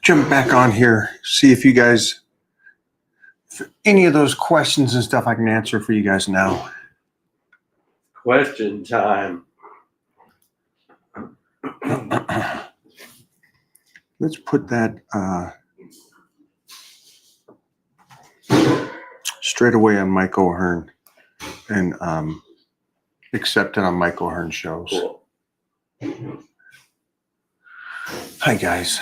jump back on here, see if you guys, if any of those questions and stuff I can answer for you guys now. Question time. Let's put that straight away on Mike O'Hearn and accept it on Mike O'Hearn shows. Cool. Hi, guys.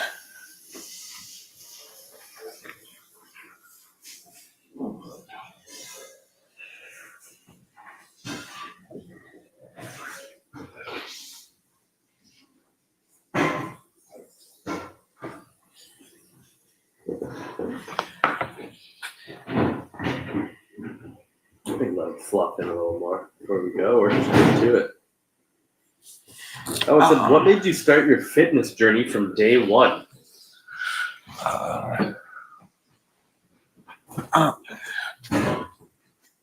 I think let it fluff in a little more before we go, or just get to it. Oh, it said, what made you start your fitness journey from day one?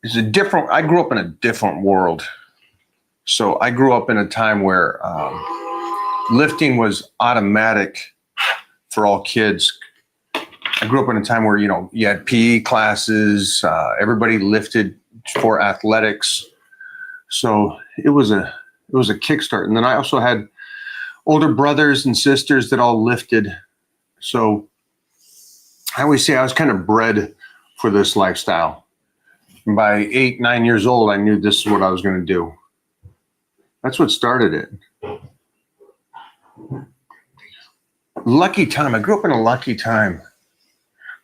It's a different. I grew up in a different world. So I grew up in a time where lifting was automatic for all kids. I grew up in a time where, you know, you had PE classes, everybody lifted for athletics. So it was a kickstart. And then I also had older brothers and sisters that all lifted. So I always say I was kind of bred for this lifestyle. And by 8, 9 years old, I knew this is what I was going to do. That's what started it. Lucky time. I grew up in a lucky time.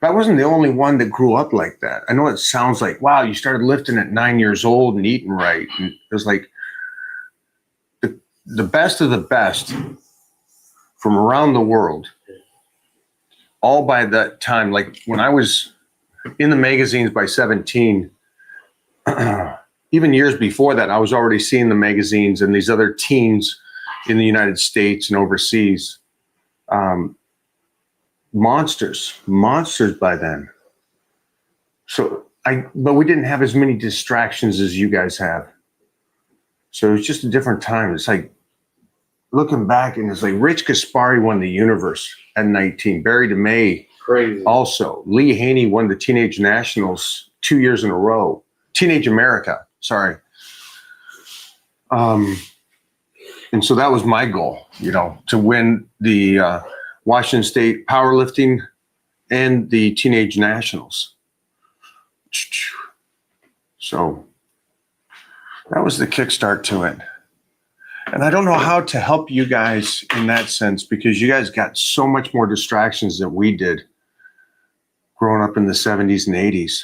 But I wasn't the only one that grew up like that. I know it sounds like, wow, you started lifting at 9 years old and eating right. And it was like the best of the best from around the world. All by that time, like when I was in the magazines by 17, even years before that, I was already seeing the magazines and these other teens in the United States and overseas. Monsters by then. But we didn't have as many distractions as you guys have. So it was just a different time. It's like looking back and it's like Rich Gaspari won the universe at 19. Barry DeMay Crazy. Also. Lee Haney won the Teenage Nationals 2 years in a row. Teenage America, sorry. And so that was my goal, you know, to win the Washington State powerlifting and the Teenage Nationals. So that was the kickstart to it. And I don't know how to help you guys in that sense because you guys got so much more distractions than we did growing up in the 70s and 80s.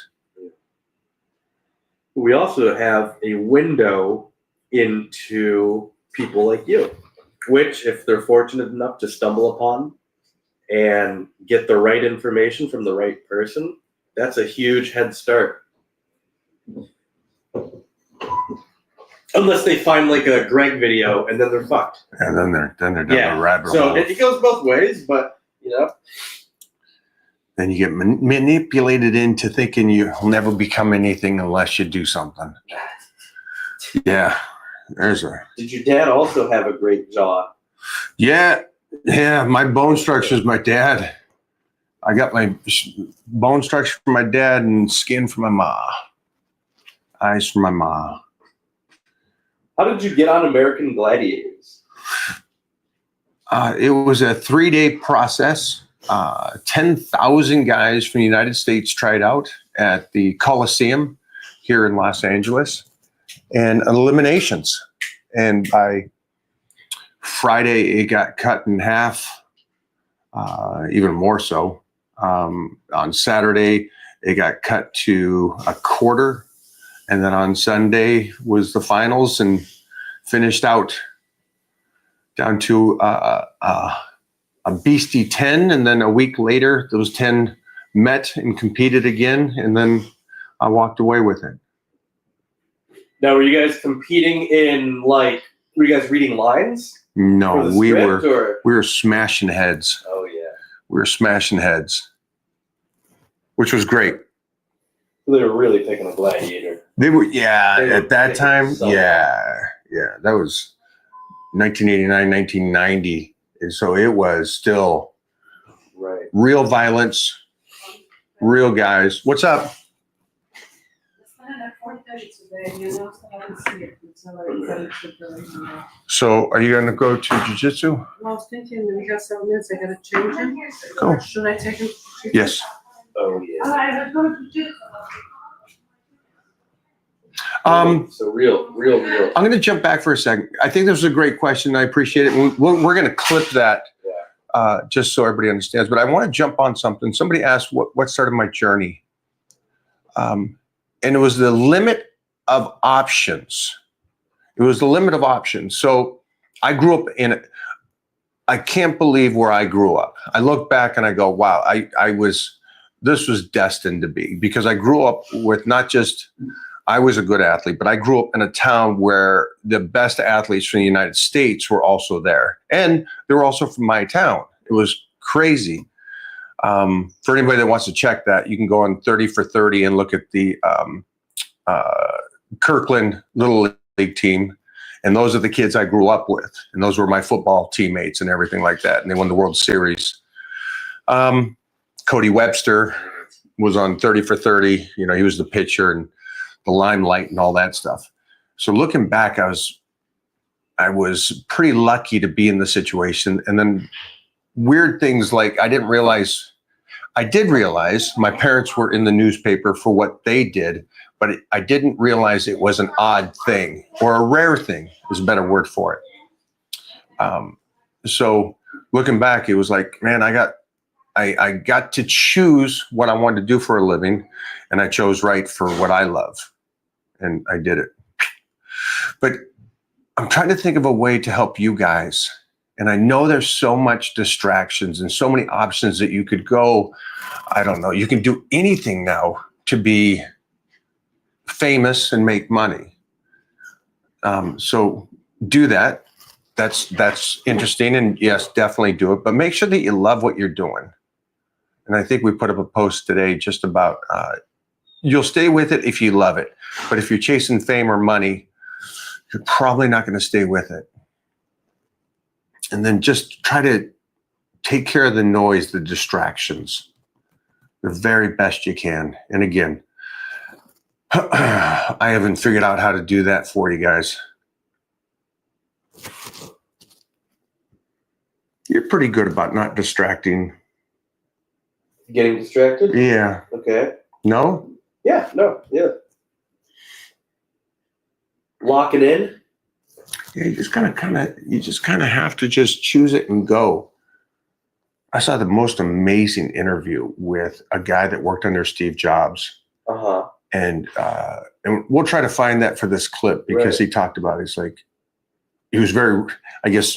We also have a window into people like you, which if they're fortunate enough to stumble upon and get the right information from the right person, that's a huge head start. Unless they find like a Greg video and then they're fucked. And then they're down the rabbit hole. So it goes both ways, but you know. Then you get manipulated into thinking you'll never become anything unless you do something. Yeah, there's a. Did your dad also have a great jaw? Yeah. My bone structure is my dad. I got my bone structure from my dad and skin from my ma. Eyes from my ma. How did you get on American Gladiators? It was a 3-day process. 10,000 guys from the United States tried out at the Coliseum here in Los Angeles and eliminations. And by Friday, it got cut in half, even more so. On Saturday, it got cut to a quarter. And then on Sunday was the finals and finished out down to a beastie 10, and then a week later, those 10 met and competed again, and then I walked away with it. Now, were you guys competing in, like, were you guys reading lines? No, we were smashing heads. Oh, yeah. We were smashing heads, which was great. They were really picking a gladiator. They were, at that time, that was 1989, 1990. And so it was still Right. real violence, real guys. What's up? So are you going to go to jiu-jitsu? Well, I was thinking we got 7 minutes, I gotta change him. Go. Should I take him? Yes. Oh yeah. Alright, let's go to jiu-jitsu. So real. I'm going to jump back for a second. I think this was a great question. I appreciate it. We're going to clip that just so everybody understands. But I want to jump on something. Somebody asked what started my journey. And it was the limit of options. It was the limit of options. So I grew up in it. I can't believe where I grew up. I look back and I go, wow, this was destined to be, because I grew up with not just, I was a good athlete, but I grew up in a town where the best athletes from the United States were also there. And they were also from my town. It was crazy. For anybody that wants to check that, you can go on 30 for 30 and look at the Kirkland Little League team. And those are the kids I grew up with. And those were my football teammates and everything like that. And they won the World Series. Cody Webster was on 30 for 30. You know, he was the pitcher and the limelight and all that stuff. So looking back, I was pretty lucky to be in the situation. And then weird things like I did realize my parents were in the newspaper for what they did, but I didn't realize it was an odd thing, or a rare thing is a better word for it. So looking back, it was like, man, I got to choose what I wanted to do for a living, and I chose right for what I love, and I did it. But I'm trying to think of a way to help you guys. And I know there's so much distractions and so many options that you could go. I don't know. You can do anything now to be famous and make money. So do that. That's interesting. And yes, definitely do it. But make sure that you love what you're doing. And I think we put up a post today just about you'll stay with it if you love it. But if you're chasing fame or money, you're probably not going to stay with it. And then just try to take care of the noise, the distractions, the very best you can. And again, I haven't figured out how to do that for you guys. You're pretty good about not distracting. Getting distracted? Yeah. Okay. No? Yeah, no, yeah. Locking in? Yeah, you just kind of have to just choose it and go. I saw the most amazing interview with a guy that worked under Steve Jobs. Uh-huh. And we'll try to find that for this clip, because he talked about it. It's like, he was very, I guess,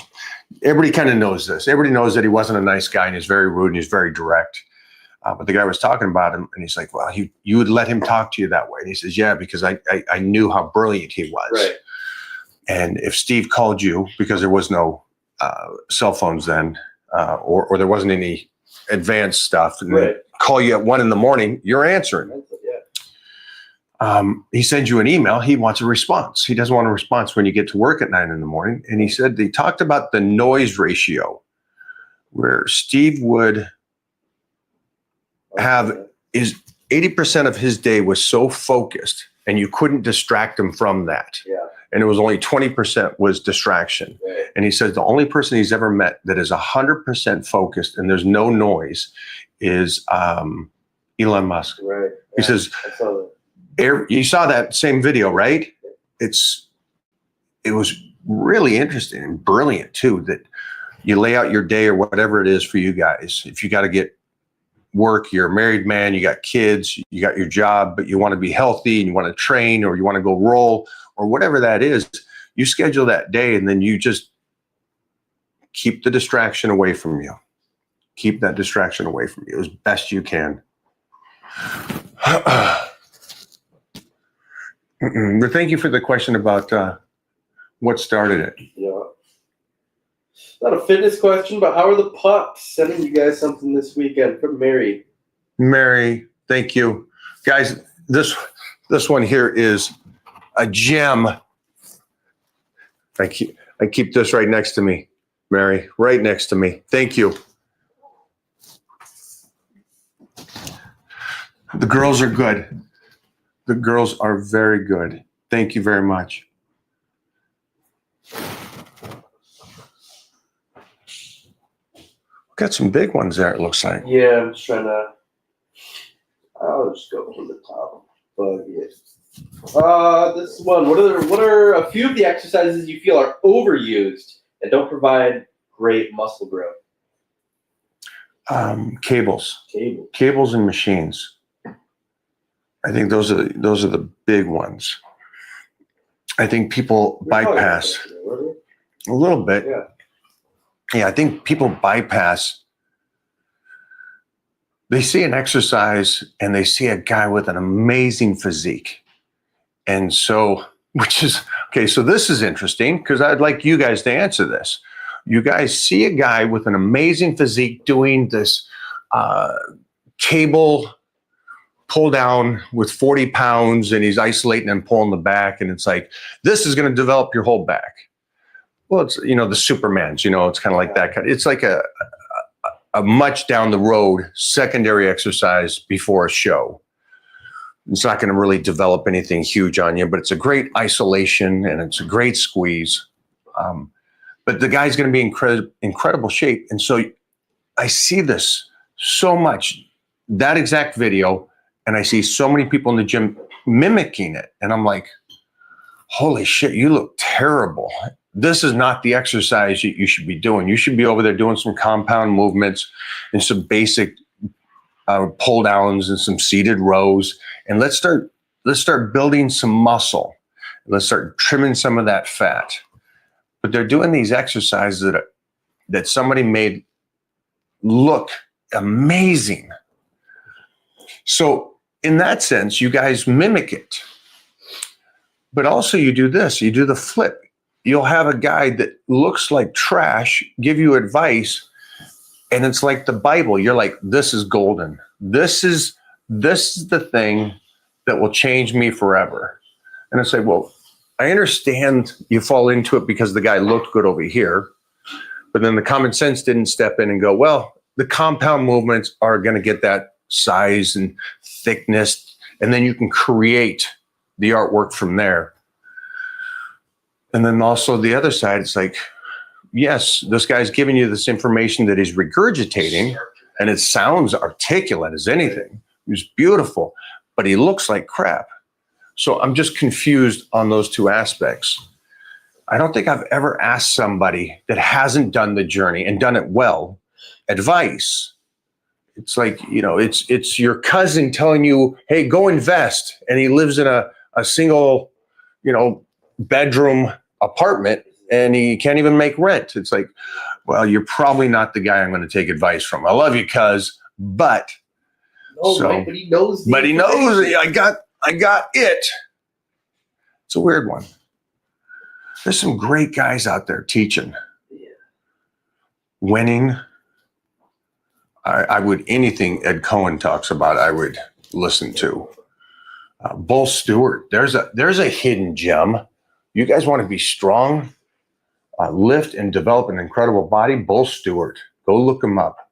everybody kind of knows this. Everybody knows that he wasn't a nice guy and he's very rude and he's very direct. But the guy was talking about him and he's like, well, you would let him talk to you that way. And he says, yeah, because I knew how brilliant he was. Right. And if Steve called you, because there was no cell phones then, or there wasn't any advanced stuff, and they call you at 1 a.m, you're answering. He sends you an email. He wants a response. He doesn't want a response when you get to work at 9 a.m. And he said they talked about the noise ratio, where Steve would have 80% of his day was so focused, and you couldn't distract him from that. Yeah. And it was only 20% was distraction. Right. And he says the only person he's ever met that is 100% focused and there's no noise is Elon Musk. Right. He says, I saw that. You saw that same video, right? It was really interesting and brilliant too, that you lay out your day or whatever it is for you guys. If you got to get work, you're a married man, you got kids, you got your job, but you want to be healthy and you want to train, or you want to go roll, or whatever that is, you schedule that day, and then you just keep the distraction away from you. Keep that distraction away from you as best you can. But thank you for the question about what started it. Yeah. Not a fitness question, but how are the pups? Sending you guys something this weekend from Mary. Mary, thank you. Guys, this one here is a gem. I keep this right next to me, Mary, right next to me. Thank you. The girls are good. The girls are very good. Thank you very much. Got some big ones there, it looks like. Yeah, I'm just trying to. I'll just go from the top. But yeah. This one. What are a few of the exercises you feel are overused and don't provide great muscle growth? Cables. Cable. Cables and machines. I think those are the big ones. I think people bypass a little bit. Yeah. Yeah, I think people bypass. They see an exercise and they see a guy with an amazing physique. And so, which is, okay, so this is interesting because I'd like you guys to answer this. You guys see a guy with an amazing physique doing this cable pull down with 40 pounds and he's isolating and pulling the back. And it's like, this is going to develop your whole back. Well, it's, the Supermans, it's kind of like that. It's like a much down the road secondary exercise before a show. It's not going to really develop anything huge on you, but it's a great isolation and it's a great squeeze. But the guy's going to be in incredible shape. And so I see this so much, that exact video, and I see so many people in the gym mimicking it. And I'm like, holy shit, you look terrible. This is not the exercise you should be doing. You should be over there doing some compound movements and some basic pull downs and some seated rows. And let's start building some muscle. Let's start trimming some of that fat. But they're doing these exercises that somebody made look amazing. So in that sense, you guys mimic it. But also you do this, you do the flip. You'll have a guy that looks like trash give you advice, and it's like the Bible. You're like, this is golden. This is the thing that will change me forever. And it's like, well, I understand you fall into it because the guy looked good over here, but then the common sense didn't step in and go, well, the compound movements are going to get that size and thickness, and then you can create the artwork from there. And then also the other side, it's like, yes, this guy's giving you this information that he's regurgitating, and it sounds articulate as anything. He's beautiful, but he looks like crap. So I'm just confused on those two aspects. I don't think I've ever asked somebody that hasn't done the journey and done it well advice. It's like, it's your cousin telling you, hey, go invest. And he lives in a single, bedroom apartment and he can't even make rent. It's like, well, you're probably not the guy I'm going to take advice from. I love you, cuz, but. Oh, so, right, but he knows. But he knows. I got it. It's a weird one. There's some great guys out there teaching. Yeah. Winning. I would, anything Ed Cohen talks about, I would listen to. Bull Stewart, there's a hidden gem. You guys want to be strong, lift and develop an incredible body? Bull Stewart, go look him up.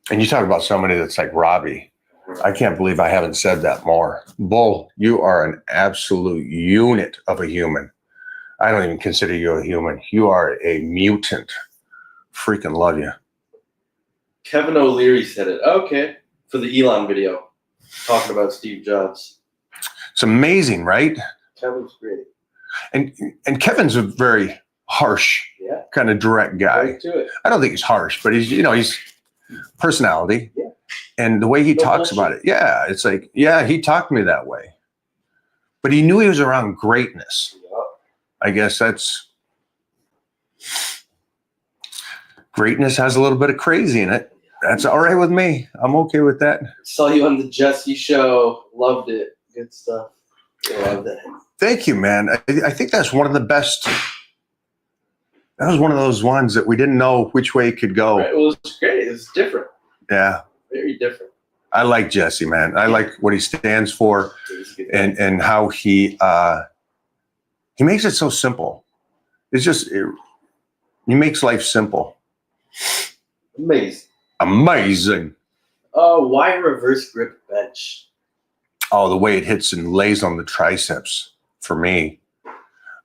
And you talk about somebody that's like Robbie. I can't believe I haven't said that more. Bull, you are an absolute unit of a human. I don't even consider you a human. You are a mutant. Freaking love you. Kevin O'Leary said it. Okay, for the Elon video, talking about Steve Jobs. It's amazing, right? Kevin's great. And Kevin's a very harsh, kind of direct guy. Right to it. I don't think he's harsh, but he's personality. Yeah. And the way he talks about it, it's like, he talked to me that way. But he knew he was around greatness. Yeah. I guess greatness has a little bit of crazy in it. That's all right with me. I'm okay with that. Saw you on the Jesse show. Loved it. Good stuff. Loved it. Thank you, man. I think that's one of the best. That was one of those ones that we didn't know which way it could go. Right. It was great. It was different. Yeah. Very different. I like Jesse, man. I like what he stands for and how he makes it so simple. It's just, he makes life simple. Amazing. Amazing. Why reverse grip bench? Oh, the way it hits and lays on the triceps for me.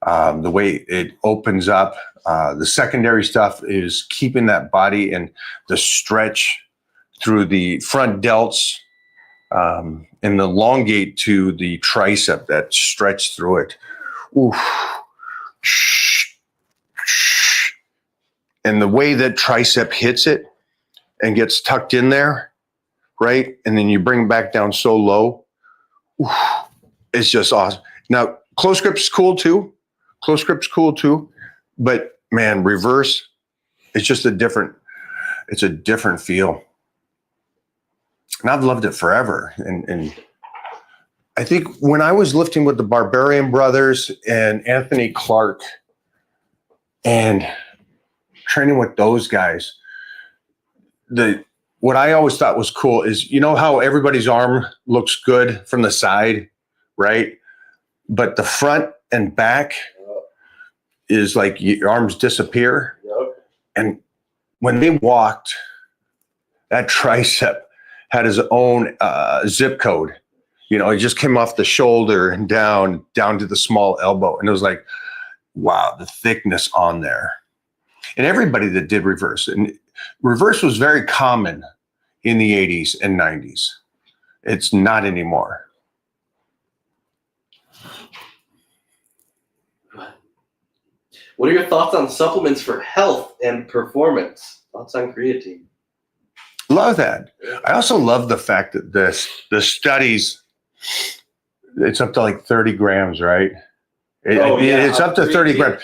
The way it opens up. The secondary stuff is keeping that body and the stretch through the front delts and the elongate to the tricep, that stretch through it. Oof. And the way that tricep hits it and gets tucked in there, right? And then you bring it back down so low. Oof, it's just awesome. Now, close grip's cool too. Close grip's cool too. But man, reverse, it's just a different feel. And I've loved it forever. And I think when I was lifting with the Barbarian Brothers and Anthony Clark and training with those guys, what I always thought was cool is, you know how everybody's arm looks good from the side, right? But the front and back is like your arms disappear. Yep. And when they walked, that tricep had his own zip code. You know, it just came off the shoulder and down to the small elbow. And it was like, wow, the thickness on there. And everybody that did reverse, and reverse was very common in the 80s and 90s. It's not anymore. What are your thoughts on supplements for health and performance? Thoughts on creatine? Love that. I also love the fact that the studies, it's up to like 30 grams, right? It's up to 30 grams.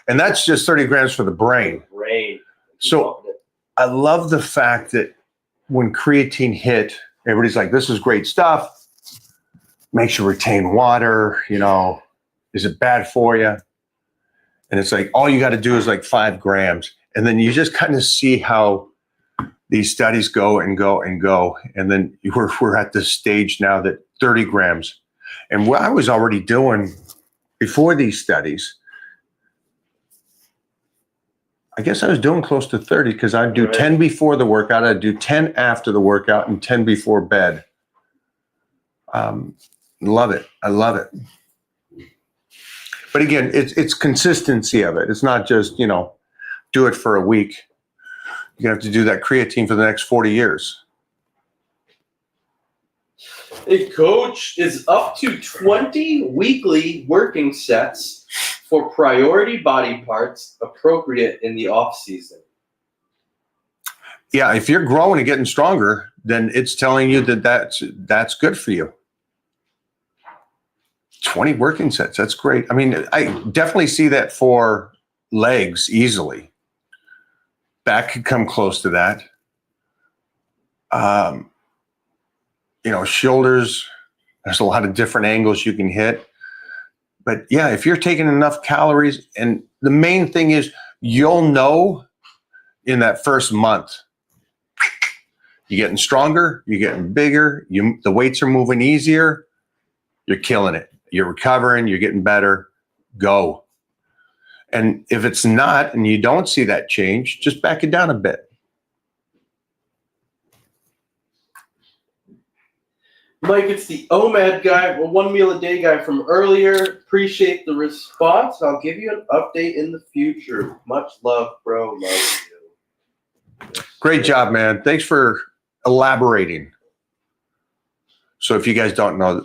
And that's just 30 grams for the brain. Brain. So I love the fact that when creatine hit, everybody's like, this is great stuff. Makes you retain water, you know, is it bad for you? And it's like, all you got to do is like 5 grams. And then you just kind of see how these studies go and go and go. And then we're at this stage now that 30 grams. And what I was already doing before these studies, I guess I was doing close to 30 because I'd do 10 before the workout, I'd do 10 after the workout, and 10 before bed. Love it. I love it. But again, it's consistency of it. It's not just, you know, do it for a week. You have to do that creatine for the next 40 years. A coach is up to 20 weekly working sets for priority body parts appropriate in the off season. Yeah, if you're growing and getting stronger, then it's telling you that that's good for you. 20 working sets, that's great. I mean, I definitely see that for legs easily. Back could come close to that. You know, shoulders, there's a lot of different angles you can hit. But yeah, if you're taking enough calories, and the main thing is you'll know in that first month, you're getting stronger, you're getting bigger, the weights are moving easier, you're killing it. You're recovering, you're getting better, go. And if it's not, and you don't see that change, just back it down a bit. Mike, it's the OMAD guy, well, 1 meal a day guy from earlier. Appreciate the response. I'll give you an update in the future. Much love, bro. Love you. Great job, man. Thanks for elaborating. So if you guys don't know,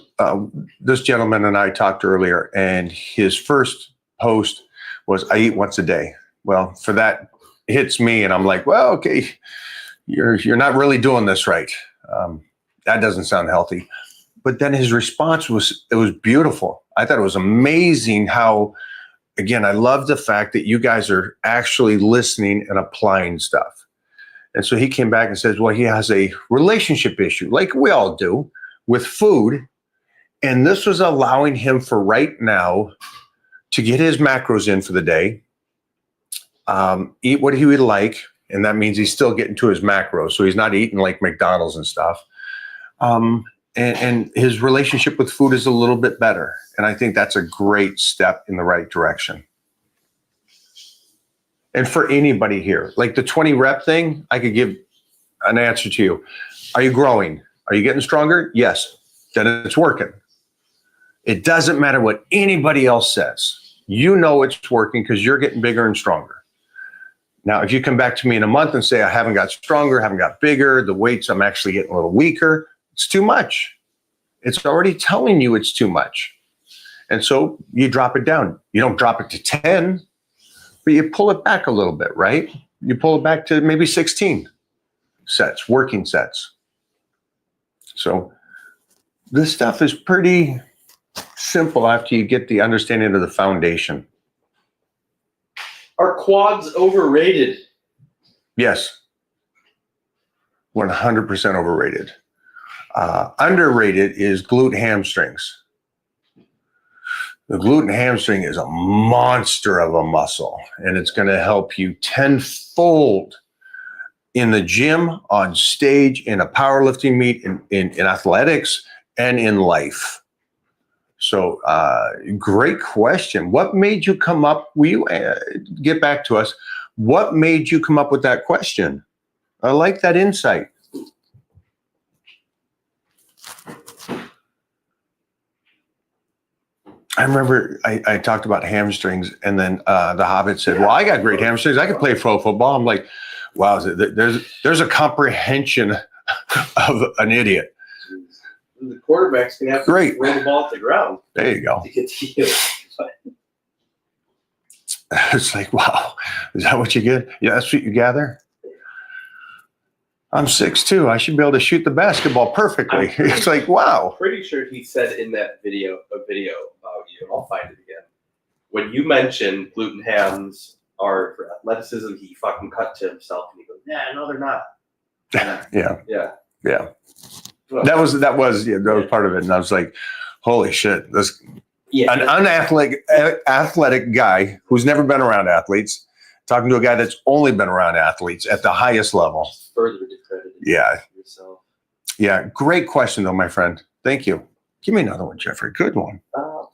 this gentleman and I talked earlier, and his first post was, I eat once a day. Well, for that, it hits me, and I'm like, well, okay, you're not really doing this right. That doesn't sound healthy. But then his response was beautiful. I thought it was amazing how, again, I love the fact that you guys are actually listening and applying stuff. And so he came back and says, well, he has a relationship issue, like we all do, with food. And this was allowing him for right now to get his macros in for the day, eat what he would like. And that means he's still getting to his macros. So he's not eating like McDonald's and stuff. And his relationship with food is a little bit better. And I think that's a great step in the right direction. And for anybody here, like the 20 rep thing, I could give an answer to you. Are you growing? Are you getting stronger? Yes. Then it's working. It doesn't matter what anybody else says. You know it's working because you're getting bigger and stronger. Now, if you come back to me in a month and say, I haven't got stronger, haven't got bigger, the weights, I'm actually getting a little weaker, it's too much. It's already telling you it's too much. And so you drop it down. You don't drop it to 10, but you pull it back a little bit, right? You pull it back to maybe 16 sets, working sets. So this stuff is pretty simple after you get the understanding of the foundation. Are quads overrated? Yes. 100% overrated. Underrated is glute hamstrings. The glute hamstring is a monster of a muscle, and it's going to help you tenfold in the gym, on stage, in a powerlifting meet, in athletics, and in life. So great question. What made you come up? Will you get back to us? What made you come up with that question? I like that insight. I remember I talked about hamstrings, and then the Hobbit said, well, I got great hamstrings. I can play pro football. I'm like, wow, there's a comprehension of an idiot. The quarterback's going to have to Great. throw the ball at the ground There you go. to get to you. It's like, wow, is that what you get? Yeah, that's what you gather? I'm 6'2". I should be able to shoot the basketball perfectly. It's like, wow. Pretty sure he said in that video, about you, I'll find it again. When you mentioned gluten hams are for athleticism, he fucking cut to himself and he goes, nah, no, they're not. Yeah. Yeah. Well, That was part of it. And I was like, holy shit, this yeah. an athletic guy who's never been around athletes, talking to a guy that's only been around athletes at the highest level. Further discredited yourself. Yeah. Great question though, my friend. Thank you. Give me another one, Jeffrey. Good one.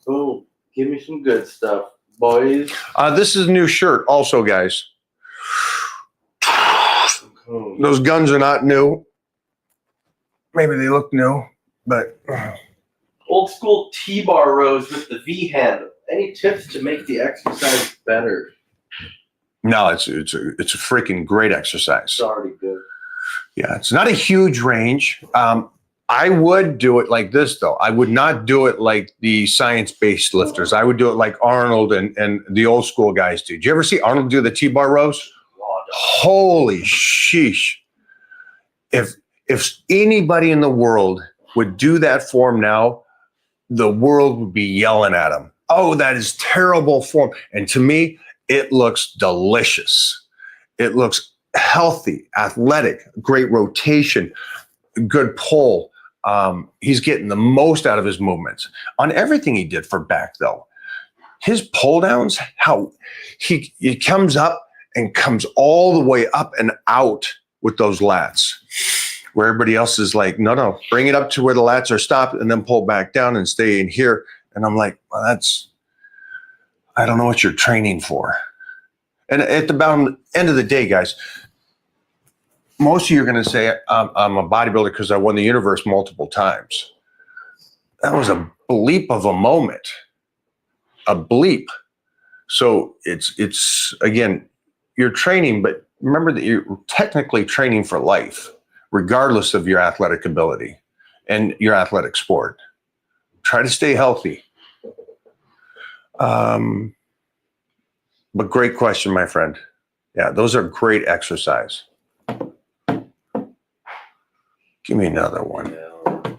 Boom. Give me some good stuff, boys. This is a new shirt also, guys. Those guns are not new. Maybe they look new, but Old school T-bar rows with the V handle. Any tips to make the exercise better? no, it's a freaking great exercise. It's already good. Yeah, it's not a huge range. I would do it like this, though. I would not do it like the science-based lifters. I would do it like Arnold and the old school guys do. Did you ever see Arnold do the T-bar rows? Holy sheesh. If anybody in the world would do that form now, the world would be yelling at him. Oh, that is terrible form. And to me, it looks delicious. It looks healthy, athletic, great rotation, good pull. He's getting the most out of his movements on everything he did for back, though. His pull downs, how he comes up and comes all the way up and out with those lats, where everybody else is like, no, bring it up to where the lats are stopped and then pull back down and stay in here. And I'm like, well, I don't know what you're training for. And at the end of the day, guys, most of you are going to say, I'm a bodybuilder because I won the universe multiple times. That was a bleep of a moment, a bleep. So it's again, you're training, but remember that you're technically training for life, regardless of your athletic ability and your athletic sport. Try to stay healthy. But great question, my friend. Yeah, those are great exercise. Give me another one. Yeah, on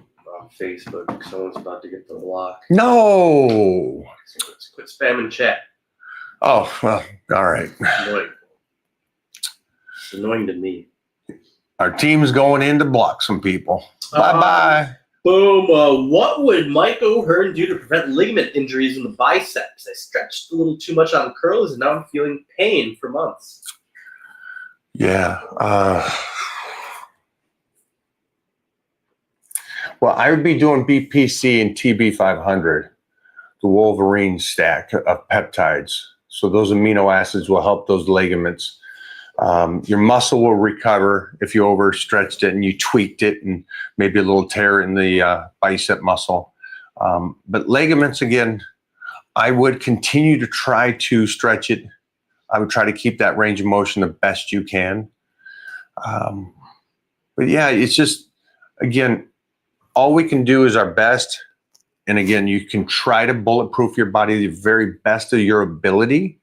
Facebook, someone's about to get the block. No. So let's quit spamming chat. Oh, well, all right. Annoying. It's annoying to me. Our team's going in to block some people. Bye-bye. Boom. What would Mike O'Hearn do to prevent ligament injuries in the biceps? I stretched a little too much on curls, and now I'm feeling pain for months. Yeah. Well, I would be doing BPC and TB500, the Wolverine stack of peptides. So those amino acids will help those ligaments Your muscle will recover if you overstretched it and you tweaked it and maybe a little tear in the bicep muscle. But ligaments, again, I would continue to try to stretch it. I would try to keep that range of motion the best you can. But yeah, it's just, again, all we can do is our best. And again, you can try to bulletproof your body the very best of your ability,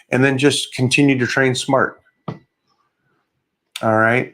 and then just continue to train smart. All right.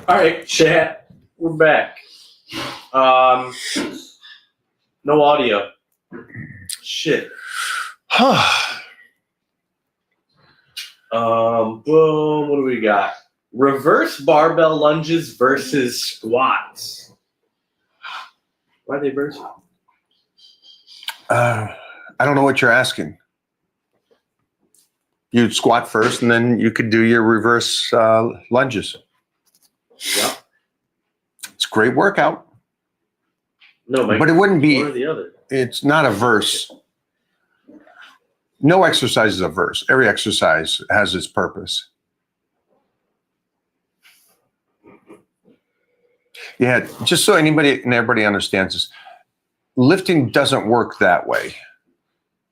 All right, chat. We're back. No audio. Shit. Boom. What do we got? Reverse barbell lunges versus squats. Why are they versus? I don't know what you're asking. You'd squat first, and then you could do your reverse lunges. Yep. It's a great workout. No, Mike. But it wouldn't be. One or the other. It's not a verse. No exercise is a verse. Every exercise has its purpose. Yeah, just so anybody and everybody understands this, lifting doesn't work that way.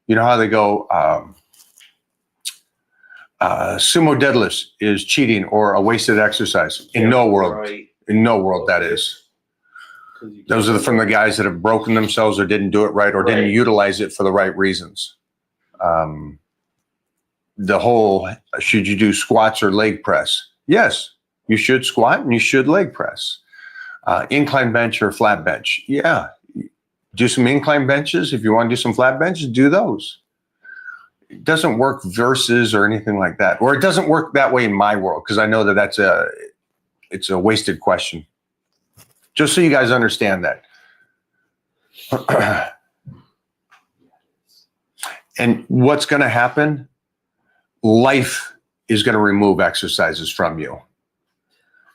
You know how they go, sumo deadlifts is cheating or a wasted exercise. In no world, Right. in no world that is. Those are from the guys that have broken themselves or didn't do it right or didn't Right. utilize it for the right reasons. The whole, should you do squats or leg press? Yes, you should squat and you should leg press. Incline bench or flat bench? Yeah. Do some incline benches. If you want to do some flat benches, do those. It doesn't work versus or anything like that. Or it doesn't work that way in my world, because I know that it's a wasted question. Just so you guys understand that. And what's going to happen? Life is going to remove exercises from you.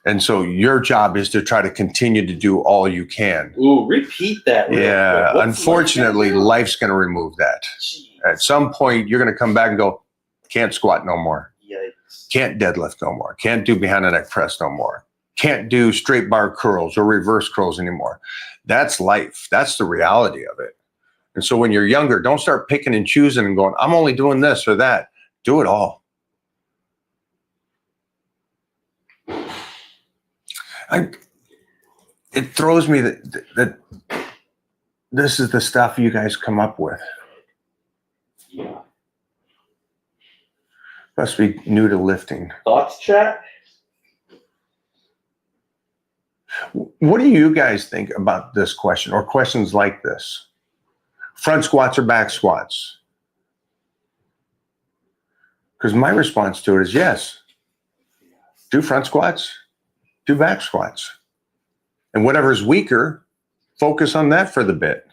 And so your job is to try to continue to do all you can. Ooh, repeat that. real Yeah, quick. What's unfortunately, life? life's going to remove that. Jeez. At some point, you're going to come back and go, can't squat no more. Yikes. Can't deadlift no more. Can't do behind the neck press no more. Can't do straight bar curls or reverse curls anymore. That's life. That's the reality of it. And so when you're younger, don't start picking and choosing and going, I'm only doing this or that. Do it all. It throws me that this is the stuff you guys come up with. Yeah. Must be new to lifting. Thoughts, chat? What do you guys think about this question or questions like this? Front squats or back squats? Because my response to it is yes. Do front squats, do back squats. And whatever's weaker, focus on that for the bit.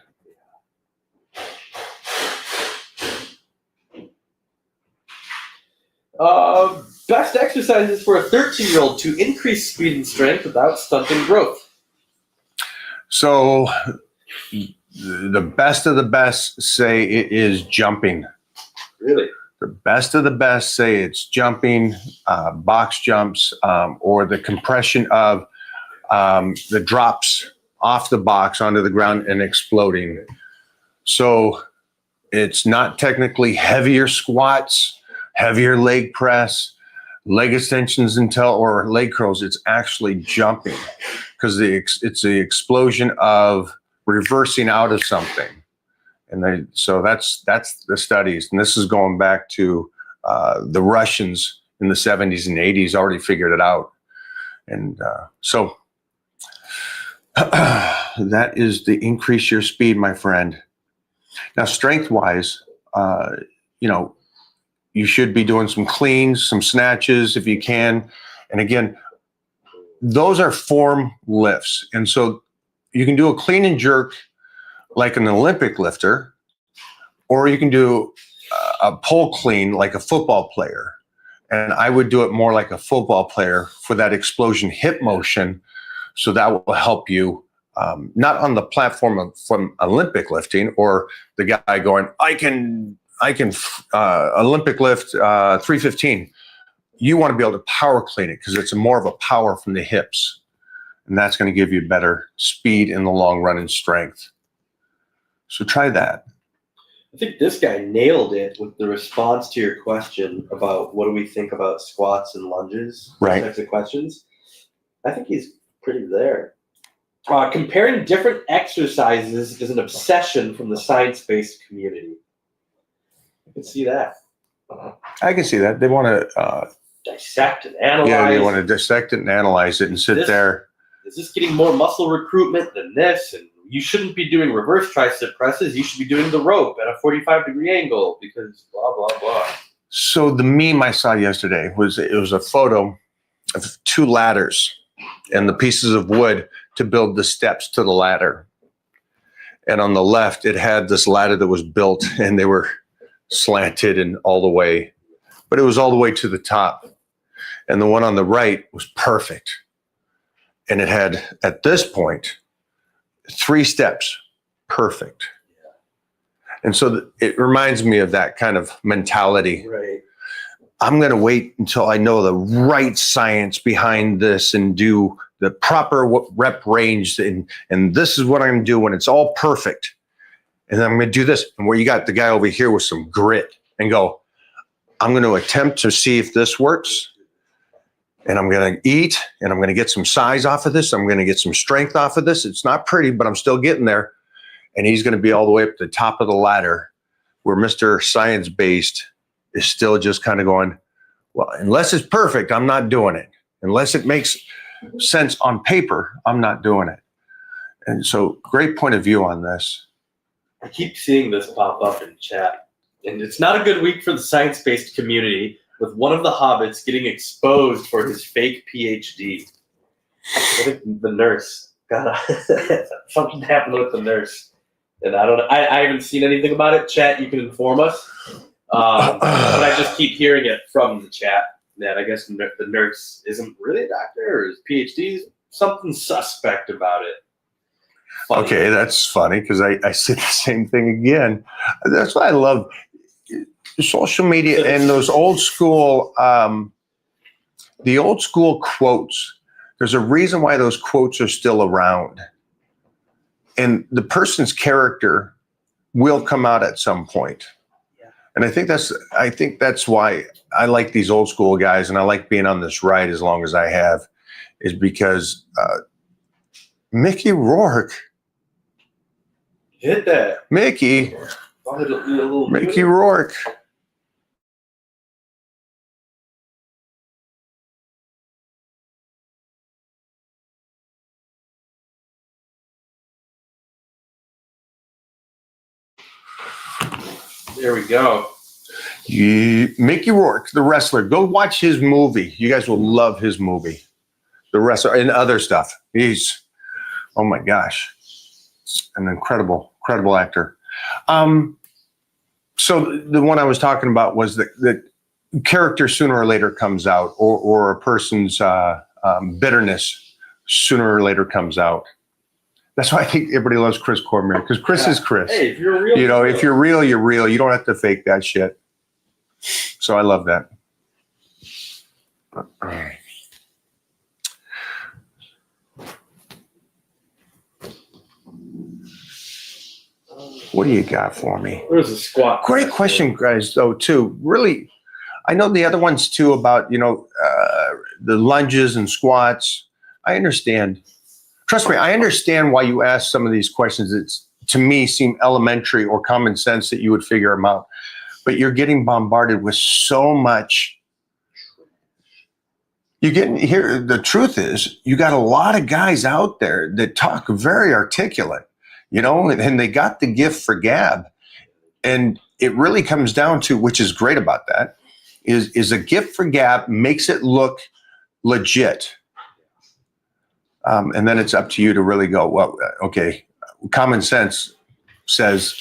Best exercises for a 13-year-old to increase speed and strength without stunting growth. So the best of the best say it is jumping. Really? The best of the best say it's jumping, box jumps, or the compression of the drops off the box onto the ground and exploding. So it's not technically heavier squats, heavier leg press, leg extensions or leg curls. It's actually jumping because it's the explosion of reversing out of something. And so that's the studies. And this is going back to the Russians in the 70s and 80s already figured it out. And so that is the increase your speed, my friend. Now, strength-wise, you should be doing some cleans, some snatches if you can. And again, those are form lifts. And so you can do a clean and jerk like an Olympic lifter, or you can do a pull clean like a football player. And I would do it more like a football player for that explosion hip motion. So that will help you, not on the platform from Olympic lifting or the guy going, I can Olympic lift 315. You want to be able to power clean it because it's more of a power from the hips. And that's going to give you better speed in the long run and strength. So try that. I think this guy nailed it with the response to your question about what do we think about squats and lunges, Right. Those types of questions. I think he's pretty there. Comparing different exercises is an obsession from the science-based community. I can see that. I can see that. They want to, Dissect and analyze. yeah, they want to dissect it and analyze it and sit there. Is this getting more muscle recruitment than this? And you shouldn't be doing reverse tricep presses. You should be doing the rope at a 45-degree angle because blah, blah, blah. So the meme I saw yesterday was a photo of two ladders and the pieces of wood to build the steps to the ladder. And on the left, it had this ladder that was built and they were slanted and all the way, but it was all the way to the top. And the one on the right was perfect. And it had, at this point, 3 steps, perfect. And so it reminds me of that kind of mentality. Right. I'm going to wait until I know the right science behind this and do the proper rep range. And this is what I'm going to do when it's all perfect. And then I'm going to do this. And where you got the guy over here with some grit and go, I'm going to attempt to see if this works. And I'm going to eat and I'm going to get some size off of this. I'm going to get some strength off of this. It's not pretty, but I'm still getting there. And he's going to be all the way up to the top of the ladder where Mr. Science-Based is still just kind of going, well, unless it's perfect, I'm not doing it. Unless it makes sense on paper, I'm not doing it. And so great point of view on this. I keep seeing this pop up in chat. And it's not a good week for the science-based community with one of the hobbits getting exposed for his fake PhD. I think the nurse got something happened with the nurse. And I haven't seen anything about it. Chat, you can inform us. But I just keep hearing it from the chat that I guess the nurse isn't really a doctor or his PhD, something suspect about it. Funny. Okay, that's funny because I said the same thing again. That's why I love social media and those old school, the old school quotes. There's a reason why those quotes are still around. And the person's character will come out at some point. Yeah. And I think that's why I like these old school guys and I like being on this ride as long as I have, is because Mickey Rourke. Hit that. Mickey Mickey Rourke. There we go. Mickey Rourke, the wrestler. Go watch his movie. You guys will love his movie. The wrestler and other stuff. He's, oh my gosh, an incredible actor. So the one I was talking about was that character sooner or later comes out, or a person's bitterness sooner or later comes out. That's why I think everybody loves Chris Cormier, because Chris is Chris. Hey, if you're real, You know, if you're real, you're real. You don't have to fake that shit. So I love that. What do you got for me? There's a squat. Great question, guys, though, too. Really, I know the other ones, too, about, the lunges and squats. I understand. Trust me, I understand why you ask some of these questions. It's, to me, seem elementary or common sense that you would figure them out. But you're getting bombarded with so much. You get here. The truth is, you got a lot of guys out there that talk very articulate, and they got the gift for gab. And it really comes down to, which is great about that, is a gift for gab makes it look legit. And then it's up to you to really go, well, okay, common sense says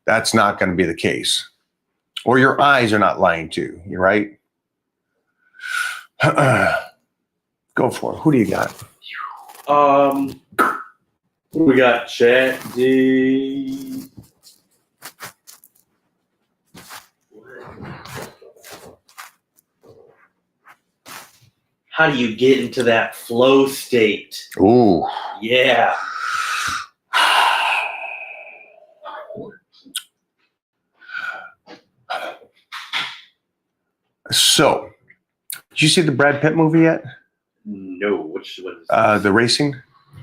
that's not going to be the case. Or your eyes are not lying to you, right? Go for it. Who do you got? We got Chat D. How do you get into that flow state? Ooh. Yeah. So, did you see the Brad Pitt movie yet? No, which one is The racing?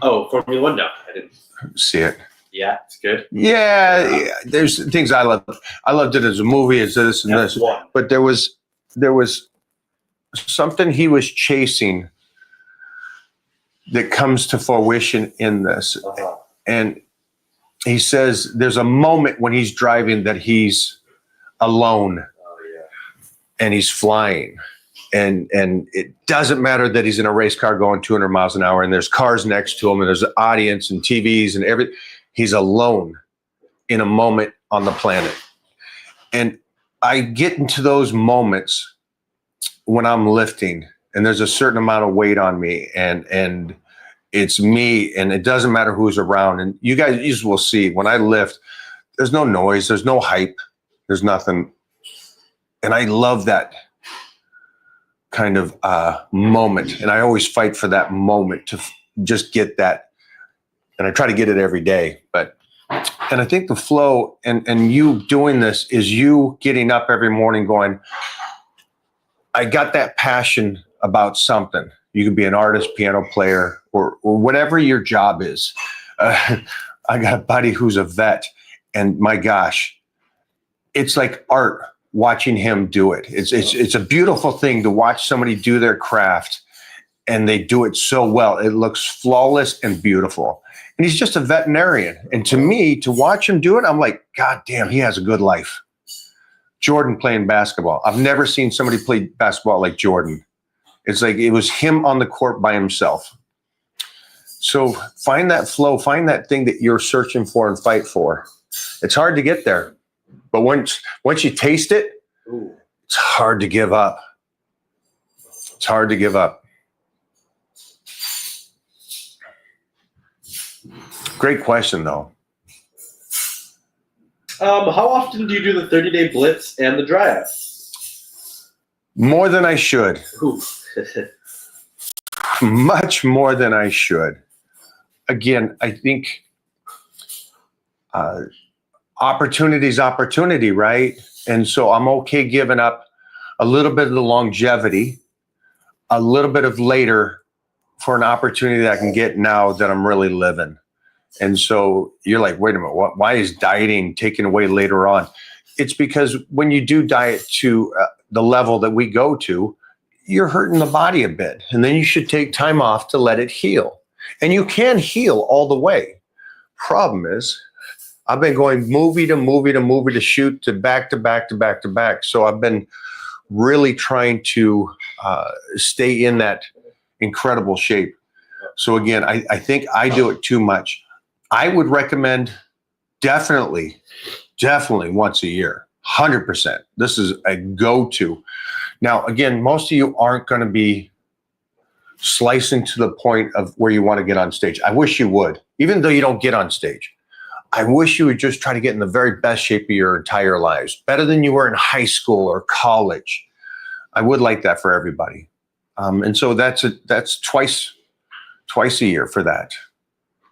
Oh, Formula One. No, I didn't See it. Yeah, it's good. Yeah, there's things I love. I loved it as a movie, as this and this. One. But there was something he was chasing that comes to fruition in this. Uh-huh. And he says there's a moment when he's driving that he's alone Oh yeah. and he's flying. And it doesn't matter that he's in a race car going 200 miles an hour and there's cars next to him and there's an audience and TVs and everything. He's alone in a moment on the planet. And I get into those moments when I'm lifting and there's a certain amount of weight on me and it's me and it doesn't matter who's around. And you guys will see when I lift, there's no noise, there's no hype, there's nothing. And I love that kind of moment. And I always fight for that moment to just get that. And I try to get it every day. And I think the flow and you doing this is you getting up every morning going, I got that passion about something. You could be an artist, piano player, or whatever your job is. I got a buddy who's a vet, and my gosh, it's like art watching him do it. It's a beautiful thing to watch somebody do their craft, and they do it so well. It looks flawless and beautiful. And he's just a veterinarian. And to me, to watch him do it, I'm like, God damn, he has a good life. Jordan playing basketball. I've never seen somebody play basketball like Jordan. It's like it was him on the court by himself. So find that flow, find that thing that you're searching for and fight for. It's hard to get there. But once you taste it, Ooh. it's hard to give up. It's hard to give up. Great question, though. How often do you do the 30-day blitz and the dry out? More than I should. Ooh. Much more than I should. Again, I think opportunity's opportunity, right? And so I'm okay giving up a little bit of the longevity, a little bit of later for an opportunity that I can get now that I'm really living. And so you're like, wait a minute, why is dieting taken away later on? It's because when you do diet to the level that we go to, you're hurting the body a bit. And then you should take time off to let it heal. And you can heal all the way. Problem is, I've been going movie to movie to movie to shoot to back to back to back to back. So I've been really trying to stay in that incredible shape. So again, I think I do it too much. I would recommend definitely once a year, 100%. This is a go-to. Now, again, most of you aren't going to be slicing to the point of where you want to get on stage. I wish you would, even though you don't get on stage. I wish you would just try to get in the very best shape of your entire lives, better than you were in high school or college. I would like that for everybody. And so that's twice a year for that.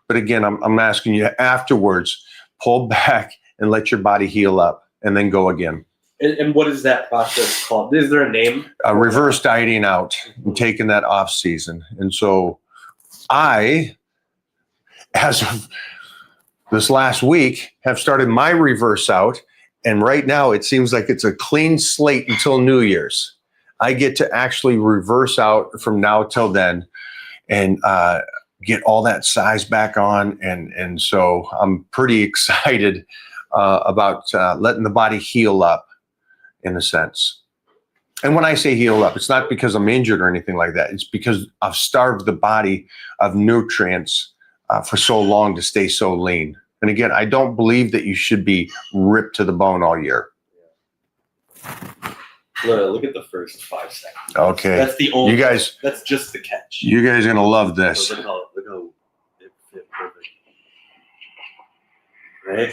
But again, I'm asking you afterwards, pull back and let your body heal up and then go again. And what is that process called? Is there a name? Reverse dieting out and taking that off season. And so I, as of this last week, have started my reverse out. And right now it seems like it's a clean slate until New Year's. I get to actually reverse out from now till then and get all that size back on. And so I'm pretty excited about letting the body heal up in a sense. And when I say heal up, it's not because I'm injured or anything like that. It's because I've starved the body of nutrients for so long to stay so lean. And again, I don't believe that you should be ripped to the bone all year. Look at the first 5 seconds. Okay. That's the only. You guys, That's just the catch. you guys are going to love this. Look how it fit perfect. Right?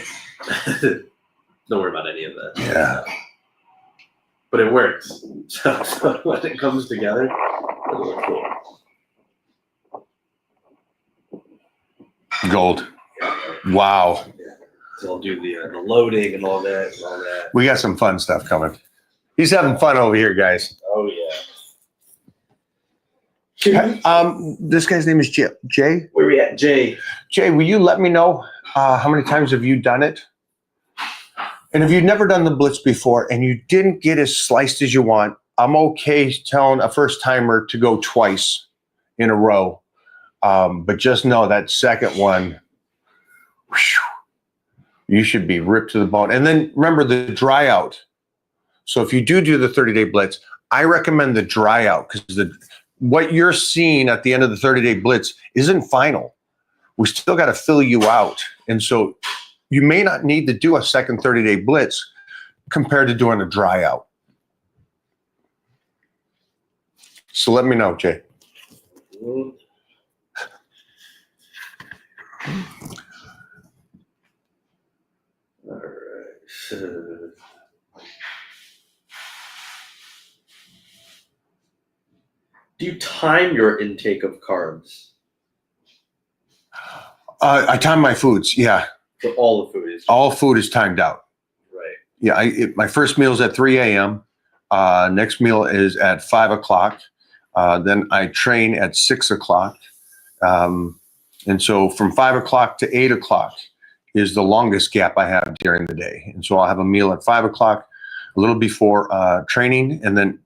Don't worry about any of that. Yeah. But it works. So when it comes together, it'll look cool. Gold. Wow. So I'll do the loading and all that We got some fun stuff coming. He's having fun over here, guys. Oh yeah. This guy's name is Jay. Where we at, Jay? Jay, will you let me know how many times have you done it? And if you've never done the blitz before and you didn't get as sliced as you want, I'm okay telling a first timer to go twice in a row. But just know that second one, whew, you should be ripped to the bone. And then remember the dry out. So if you do the 30-day blitz, I recommend the dry out because what you're seeing at the end of the 30-day blitz isn't final. We still got to fill you out. And so you may not need to do a second 30-day blitz compared to doing a dry out. So let me know, Jay. All right. Do you time your intake of carbs? I time my foods. Yeah. So all the food is All food is timed out. right. Yeah. My first meal is at 3 a.m. Next meal is at 5 o'clock. Then I train at 6 o'clock. And so from 5 o'clock to 8 o'clock is the longest gap I have during the day. And so I'll have a meal at 5 o'clock, a little before training, and then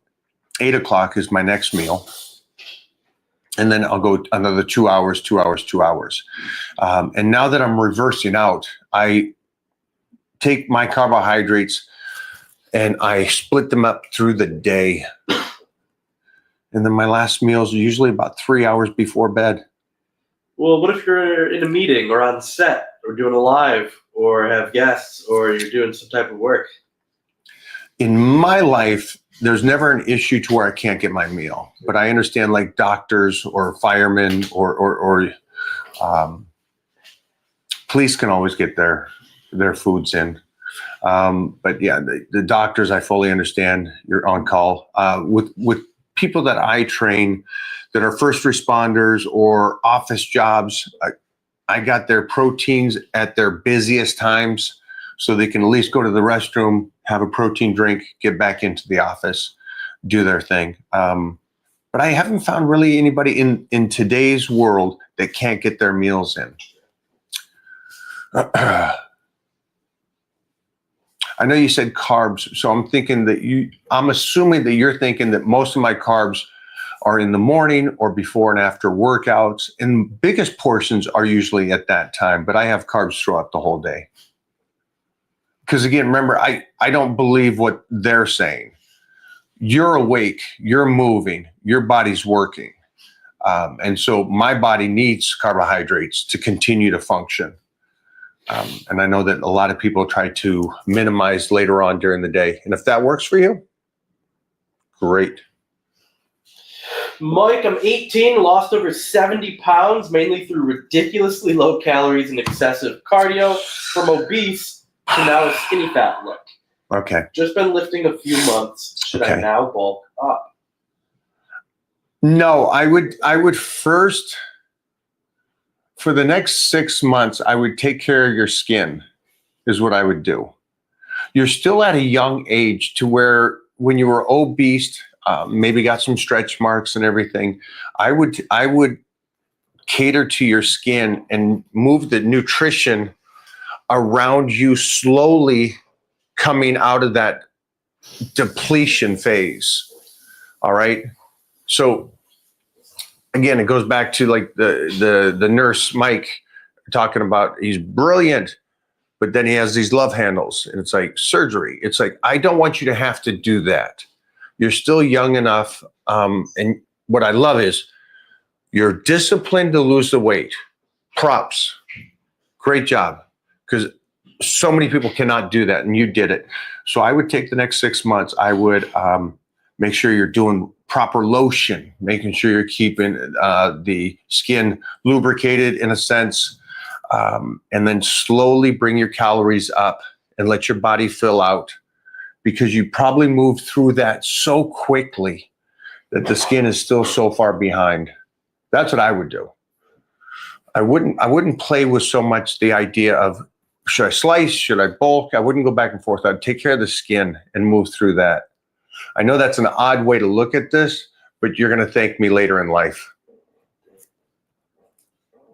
8 o'clock is my next meal. And then I'll go another 2 hours, 2 hours, 2 hours. And now that I'm reversing out, I take my carbohydrates and I split them up through the day. And then my last meals are usually about 3 hours before bed. Well, what if you're in a meeting or on set or doing a live or have guests or you're doing some type of work? In my life, there's never an issue to where I can't get my meal. But I understand like doctors or firemen or police can always get their foods in. But yeah, the doctors, I fully understand you're on call. With people that I train that are first responders or office jobs, I got their proteins at their busiest times so they can at least go to the restroom, have a protein drink, get back into the office, do their thing. But I haven't found really anybody in today's world that can't get their meals in. I know you said carbs, so I'm thinking that I'm assuming that you're thinking that most of my carbs are in the morning or before and after workouts, and biggest portions are usually at that time, but I have carbs throughout the whole day. Because again, remember, I don't believe what they're saying. You're awake, you're moving, your body's working. And so my body needs carbohydrates to continue to function. And I know that a lot of people try to minimize later on during the day. And if that works for you, Great. Mike, I'm 18, lost over 70 pounds, mainly through ridiculously low calories and excessive cardio, from obese to now a skinny fat look. Okay. Just been lifting a few months. Should I Okay. now bulk up? No, I would first, for the next 6 months, I would take care of your skin, is what I would do. You're still at a young age to where when you were obese, maybe got some stretch marks and everything, I would cater to your skin and move the nutrition around you slowly coming out of that depletion phase. All right. So again, it goes back to like the nurse Mike talking about, he's brilliant, but then he has these love handles and it's like surgery. It's like, I don't want you to have to do that. You're still young enough. And what I love is you're disciplined to lose the weight. Props. Great job. Because so many people cannot do that, and you did it. So I would take the next 6 months. I would make sure you're doing proper lotion, making sure you're keeping the skin lubricated in a sense, and then slowly bring your calories up and let your body fill out, because you probably moved through that so quickly that the skin is still so far behind. That's what I would do. I wouldn't play with so much the idea of, should I slice? Should I bulk? I wouldn't go back and forth. I'd take care of the skin and move through that. I know that's an odd way to look at this, but you're going to thank me later in life.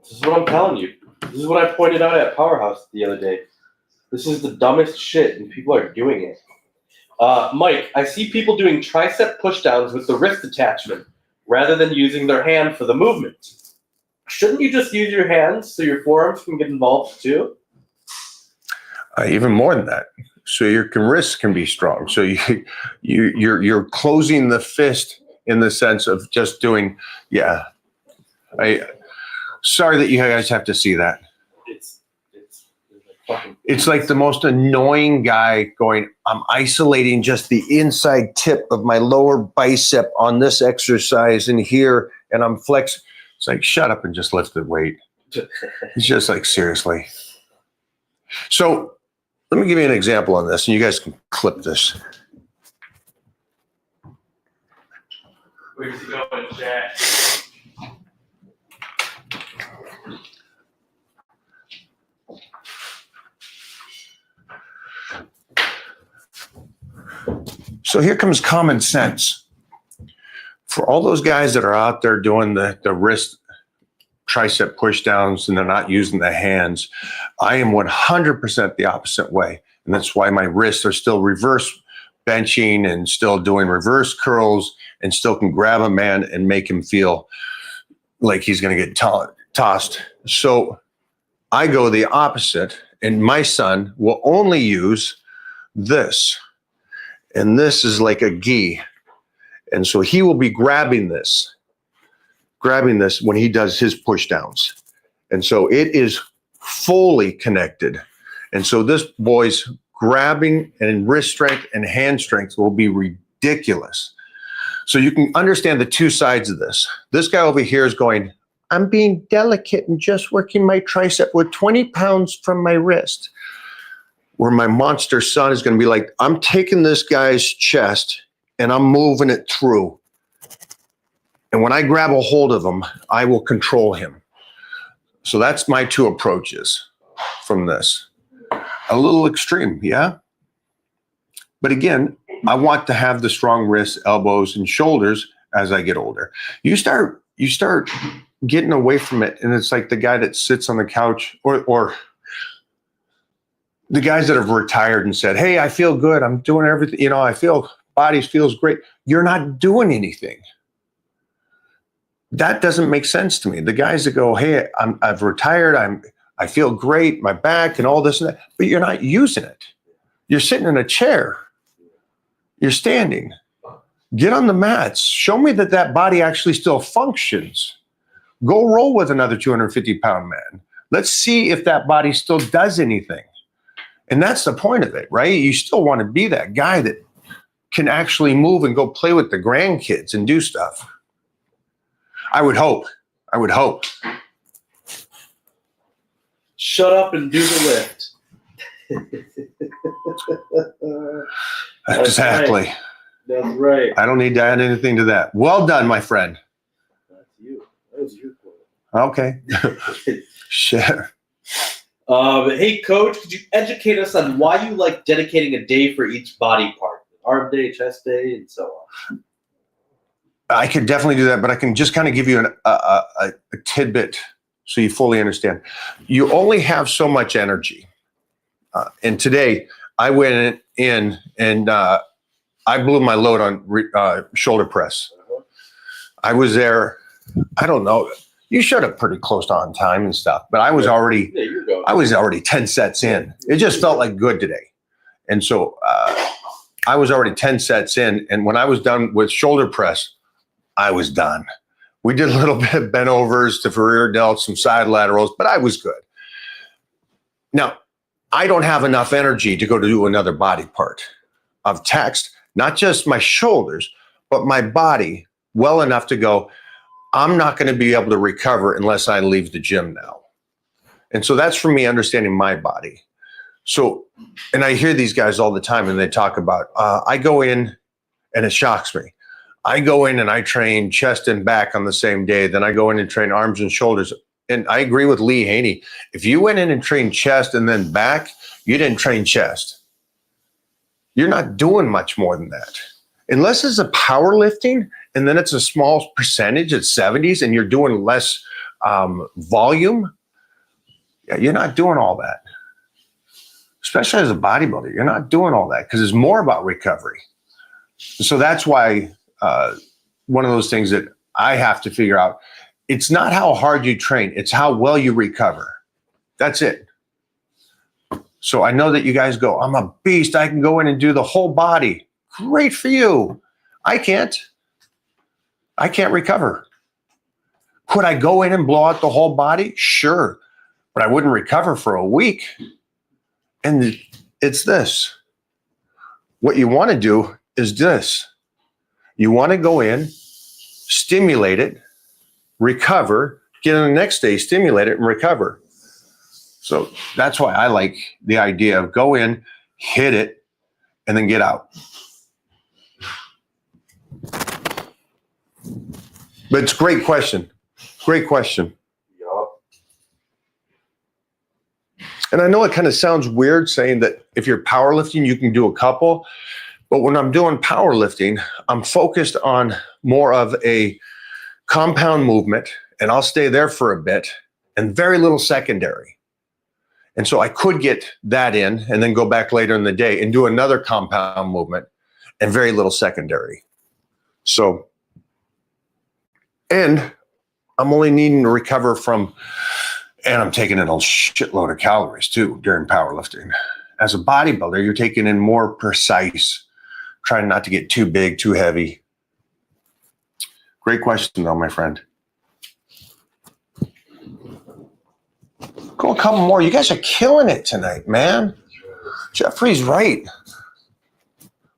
This is what I'm telling you. This is what I pointed out at Powerhouse the other day. This is the dumbest shit, and people are doing it. Mike, I see people doing tricep pushdowns with the wrist attachment rather than using their hand for the movement. Shouldn't you just use your hands so your forearms can get involved too? Even more than that, so your wrists can be strong. So you're closing the fist in the sense of just doing. Yeah, sorry that you guys have to see that. It's like the most annoying guy going, I'm isolating just the inside tip of my lower bicep on this exercise and here, and I'm flexing. It's like, shut up and just lift the weight. It's just like, seriously. So let me give you an example on this, and you guys can clip this. Where's he going, Jack? So here comes common sense. For all those guys that are out there doing the wrist tricep pushdowns and they're not using the hands, I am 100% the opposite way. And that's why my wrists are still reverse benching and still doing reverse curls and still can grab a man and make him feel like he's going to get tossed. So I go the opposite, and my son will only use this. And this is like a gi. And so he will be grabbing this when he does his push downs. And so it is fully connected. And so this boy's grabbing and wrist strength and hand strength will be ridiculous. So you can understand the two sides of this. This guy over here is going, I'm being delicate and just working my tricep with 20 pounds from my wrist. Where my monster son is going to be like, I'm taking this guy's chest and I'm moving it through. And when I grab a hold of him, I will control him. So that's my two approaches from this. A little extreme, yeah? But again, I want to have the strong wrists, elbows, and shoulders as I get older. You start getting away from it, and it's like the guy that sits on the couch or the guys that have retired and said, hey, I feel good. I'm doing everything. I feel body feels great. You're not doing anything. That doesn't make sense to me. The guys that go, hey, I've retired. I feel great, my back and all this and that, but you're not using it. You're sitting in a chair. You're standing. Get on the mats. Show me that body actually still functions. Go roll with another 250-pound man. Let's see if that body still does anything. And that's the point of it, right? You still want to be that guy that can actually move and go play with the grandkids and do stuff. I would hope. Shut up and do the lift. That's Exactly. right. That's right. I don't need to add anything to that. Well done, my friend. That's you. That was your quote. Okay. Sure. Hey, Coach, could you educate us on why you like dedicating a day for each body part? Arm day, chest day, and so on. I could definitely do that, but I can just kind of give you a tidbit so you fully understand. You only have so much energy. And today I went in and I blew my load on shoulder press. I was there, I don't know, you showed up pretty close to on time and stuff, but I was already, Yeah, you're going. I was already 10 sets in. It just felt like good today. And so I was already 10 sets in. And when I was done with shoulder press, I was done. We did a little bit of bent overs to rear delts, some side laterals, but I was good. Now, I don't have enough energy to go to do another body part. I've taxed not just my shoulders, but my body well enough to go, I'm not going to be able to recover unless I leave the gym now. And so that's for me understanding my body. So, and I hear these guys all the time and they talk about, I go in and it shocks me. I go in and I train chest and back on the same day. Then I go in and train arms and shoulders. And I agree with Lee Haney. If you went in and trained chest and then back, you didn't train chest. You're not doing much more than that. Unless it's a powerlifting and then it's a small percentage at 70s and you're doing less volume, you're not doing all that. Especially as a bodybuilder, you're not doing all that because it's more about recovery. So that's why one of those things that I have to figure out, it's not how hard you train, it's how well you recover. That's it. So I know that you guys go, I'm a beast. I can go in and do the whole body. Great for you. I can't recover. Could I go in and blow out the whole body? Sure. But I wouldn't recover for a week. And it's this. What you want to do is this. You want to go in, stimulate it, recover, get in the next day, stimulate it, and recover. So that's why I like the idea of go in, hit it, and then get out. But it's a great question. Great question. Yup. And I know it kind of sounds weird saying that if you're powerlifting, you can do a couple. But when I'm doing powerlifting, I'm focused on more of a compound movement, and I'll stay there for a bit, and very little secondary. And so I could get that in and then go back later in the day and do another compound movement and very little secondary. So, and I'm only needing to recover from, and I'm taking in a shitload of calories too during powerlifting. As a bodybuilder, you're taking in more precise, trying not to get too big, too heavy. Great question though, my friend. Go a couple more. You guys are killing it tonight, man. Jeffrey's right.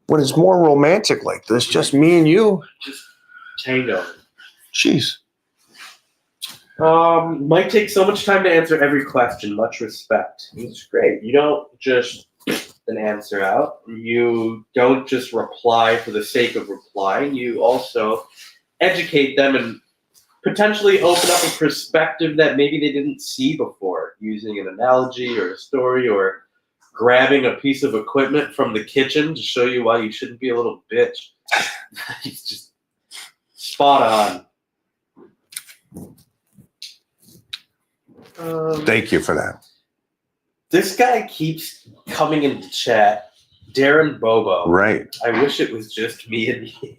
When it's more romantic like this, just me and you. Just tango. Jeez. Might take so much time to answer every question. Much respect. It's great. You don't just an answer out. You don't just reply for the sake of replying. You also educate them and potentially open up a perspective that maybe they didn't see before, using an analogy or a story or grabbing a piece of equipment from the kitchen to show you why you shouldn't be a little bitch. It's just spot on. Thank you for that. This guy keeps coming into chat. Darren Bobo. Right. I wish it was just me and you.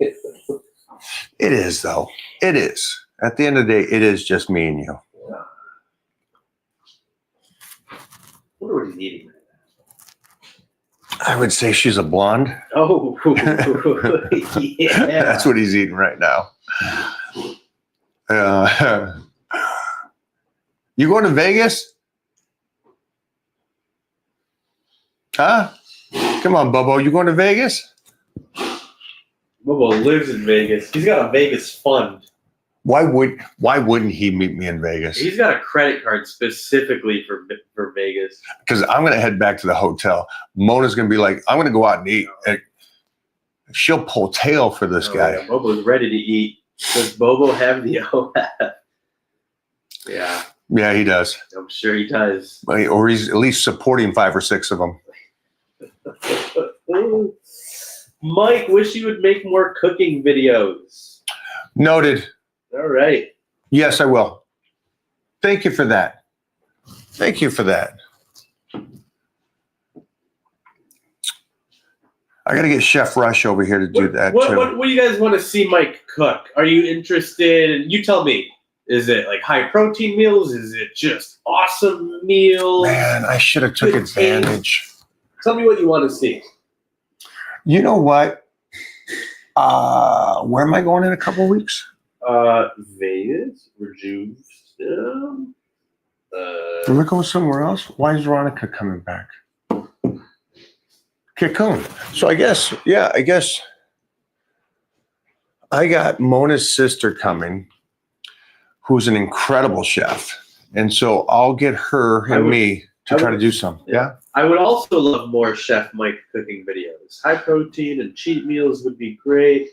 It is, though. It is. At the end of the day, it is just me and you. Yeah. I wonder what he's eating right I would say she's a blonde. now. Oh, yeah. That's what he's eating right now. You going to Vegas? Huh? Come on, Bobo. You going to Vegas? Bobo lives in Vegas. He's got a Vegas fund. Why wouldn't he meet me in Vegas? He's got a credit card specifically for Vegas. Because I'm going to head back to the hotel. Mona's going to be like, I'm going to go out and eat. And she'll pull tail for this guy. Yeah, Bobo's ready to eat. Does Bobo have the OF? Yeah, Yeah, he does. I'm sure he does. Or he's at least supporting 5 or 6 of them. Mike, wish you would make more cooking videos. Noted. All right. Yes, I will. Thank you for that. Thank you for that. I got to get Chef Rush over here to do that What too. do you guys want to see Mike cook? Are you interested? And you tell me. Is it like high protein meals? Is it just awesome meals? Man, I should have took Good advantage. Tell me what you want to see. You know what? Where am I going in a couple weeks? Vegas, Rejuve, Am I going somewhere else? Why is Veronica coming back? Cocoon. So I guess I got Mona's sister coming, who's an incredible chef. And so I'll get her and me to try to do some. Yeah. I would also love more Chef Mike cooking videos. High protein and cheat meals would be great.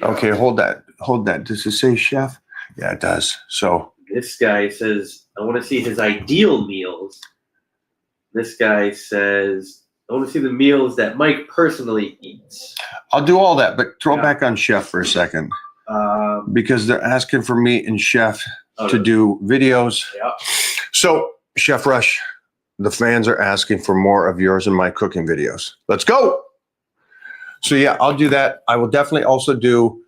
Okay, hold that. Does it say chef? Yeah, it does. So This guy says, I want to see his ideal meals. This guy says, I want to see the meals that Mike personally eats. I'll do all that, but throw Yeah. back on chef for a second Um, because they're asking for me and chef oh, to do videos. yeah. So, Chef Rush, the fans are asking for more of yours and my cooking videos. Let's go. So, yeah, I'll do that. I will definitely also do,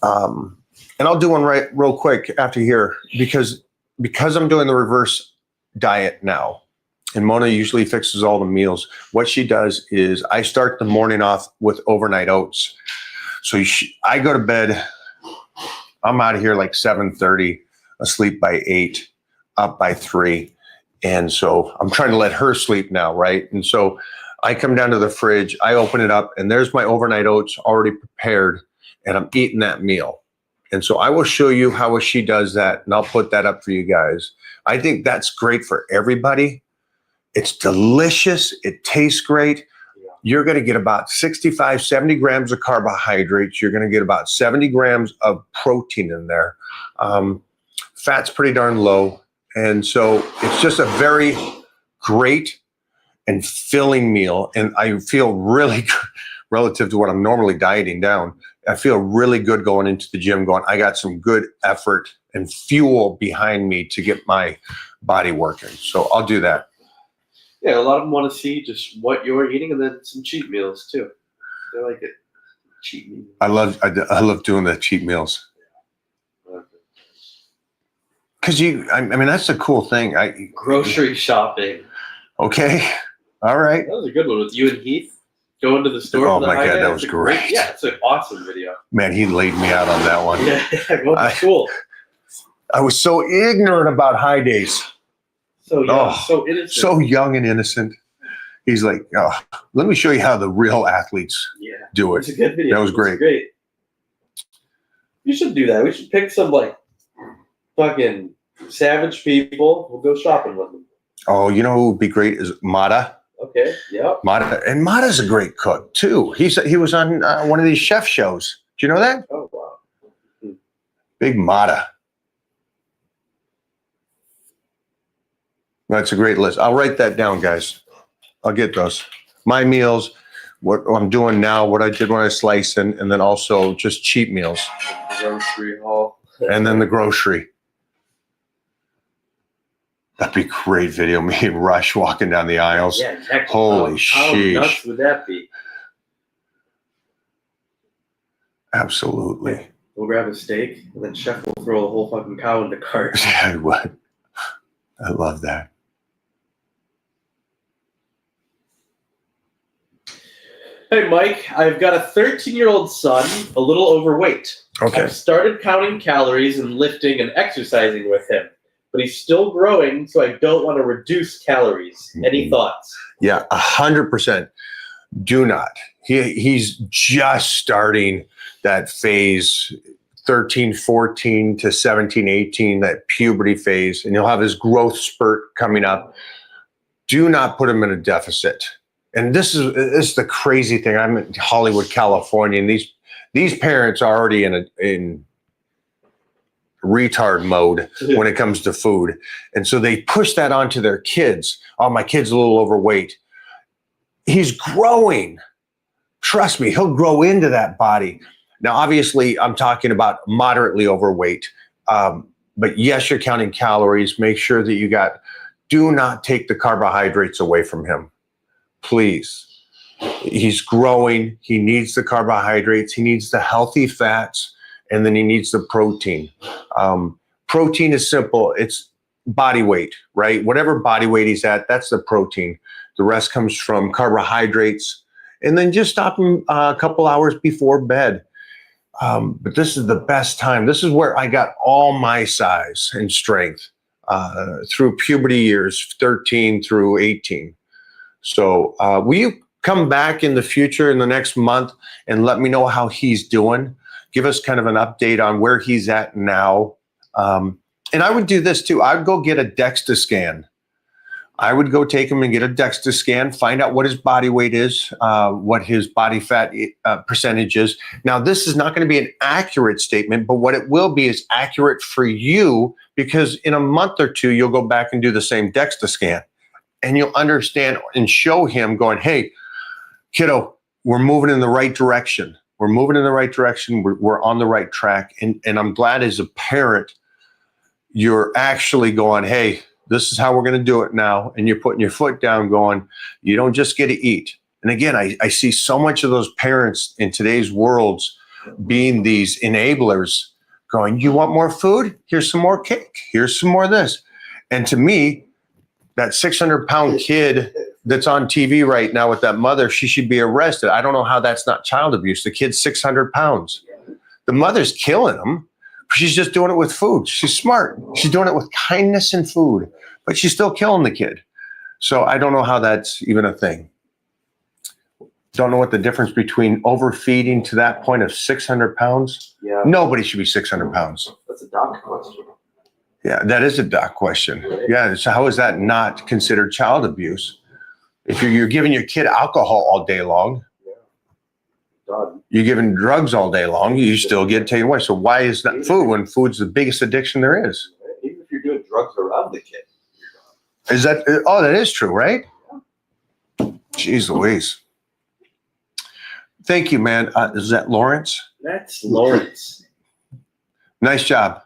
and I'll do one real quick after here because I'm doing the reverse diet now. And Mona usually fixes all the meals. What she does is I start the morning off with overnight oats. So I go to bed. I'm out of here like 7:30, asleep by 8, up by 3. And so I'm trying to let her sleep now, right? And so I come down to the fridge, I open it up, and there's my overnight oats already prepared, and I'm eating that meal. And so I will show you how she does that, and I'll put that up for you guys. I think that's great for everybody. It's delicious. It tastes great. You're going to get about 65, 70 grams of carbohydrates. You're going to get about 70 grams of protein in there. Fat's pretty darn low. And so it's just a very great and filling meal. And I feel really good relative to what I'm normally dieting down. I feel really good going into the gym going, I got some good effort and fuel behind me to get my body working. So I'll do that. Yeah, a lot of them want to see just what you're eating and then some cheat meals too. They like it. Cheat meals. I love doing the cheat meals. Because I mean, that's the cool thing. Grocery shopping. Okay. All right. That was a good one with you and Heath going to the store. Oh for the my high God, day. that It's was a great. Yeah, it's an awesome video. Man, he laid me out on that one. Yeah, go to school. I was so ignorant about high days. So young, Oh, so innocent. So young and innocent. He's like, oh, let me show you how the real athletes yeah, do it's it. a good video. That was It's great. great. You should do that. We should pick some like fucking savage people. We'll go shopping with them. Oh, you know who would be great is Mata. Okay. Yeah. Mata, and Mata's a great cook too. He was on one of these chef shows. Do you know that? Oh wow. Big Mata. That's a great list. I'll write that down, guys. I'll get those. My meals, what I'm doing now, what I did when I sliced, and then also just cheat meals, Grocery haul. and then the grocery. That'd be a great video. Me and Rush walking down the aisles. Yeah, exactly. Holy How sheesh. nuts would that be? Absolutely. We'll grab a steak, and then Chef will throw a whole fucking cow in the cart. Yeah, I would. I love that. Hey, Mike, I've got a 13-year-old son, a little overweight. Okay. I've started counting calories and lifting and exercising with him, but he's still growing, so I don't want to reduce calories. Any thoughts? Yeah, 100%. Do not. He's just starting that phase, 13, 14 to 17, 18, that puberty phase, and he'll have his growth spurt coming up. Do not put him in a deficit. And this is the crazy thing. I'm in Hollywood, California, and these parents are already in retard mode when it comes to food. And so they push that onto their kids. Oh, my kid's a little overweight. He's growing. Trust me, he'll grow into that body. Now, obviously, I'm talking about moderately overweight. But yes, you're counting calories. Make sure that do not take the carbohydrates away from him. Please. He's growing. He needs the carbohydrates. He needs the healthy fats. And then he needs the protein. Protein is simple. It's body weight, right? Whatever body weight he's at, that's the protein. The rest comes from carbohydrates. And then just stop him a couple hours before bed. But this is the best time. This is where I got all my size and strength through puberty years, 13 through 18. So will you come back in the future in the next month and let me know how he's doing? Give us kind of an update on where he's at now. And I would do this too. I'd go get a DEXA scan. I would go take him and get a DEXA scan, find out what his body weight is, what his body fat percentage is. Now, this is not going to be an accurate statement, but what it will be is accurate for you, because in a month or two, you'll go back and do the same DEXA scan and you'll understand and show him going, hey, kiddo, we're moving in the right direction. We're moving in the right direction. We're on the right track. And I'm glad as a parent, you're actually going, hey, this is how we're going to do it now. And you're putting your foot down going, you don't just get to eat. And again, I see so much of those parents in today's worlds being these enablers going, you want more food? Here's some more cake. Here's some more of this. And to me, that 600-pound kid that's on TV right now with that mother, she should be arrested. I don't know how that's not child abuse. The kid's 600 pounds. The mother's killing him. She's just doing it with food. She's smart. She's doing it with kindness and food, but she's still killing the kid. So I don't know how that's even a thing. Don't know what the difference between overfeeding to that point of 600 pounds. Yeah. Nobody should be 600 pounds. That's a doc question. Yeah, that is a doc question. Yeah, so how is that not considered child abuse? If you're giving your kid alcohol all day long, Done. you're giving drugs all day long, you still get taken away. So why is that food when food's the biggest addiction there is? Even if you're doing drugs around the kid. Is that, oh, that is true, right? Jeez Louise. Thank you, man. Is that Lawrence? That's Lawrence. Nice job.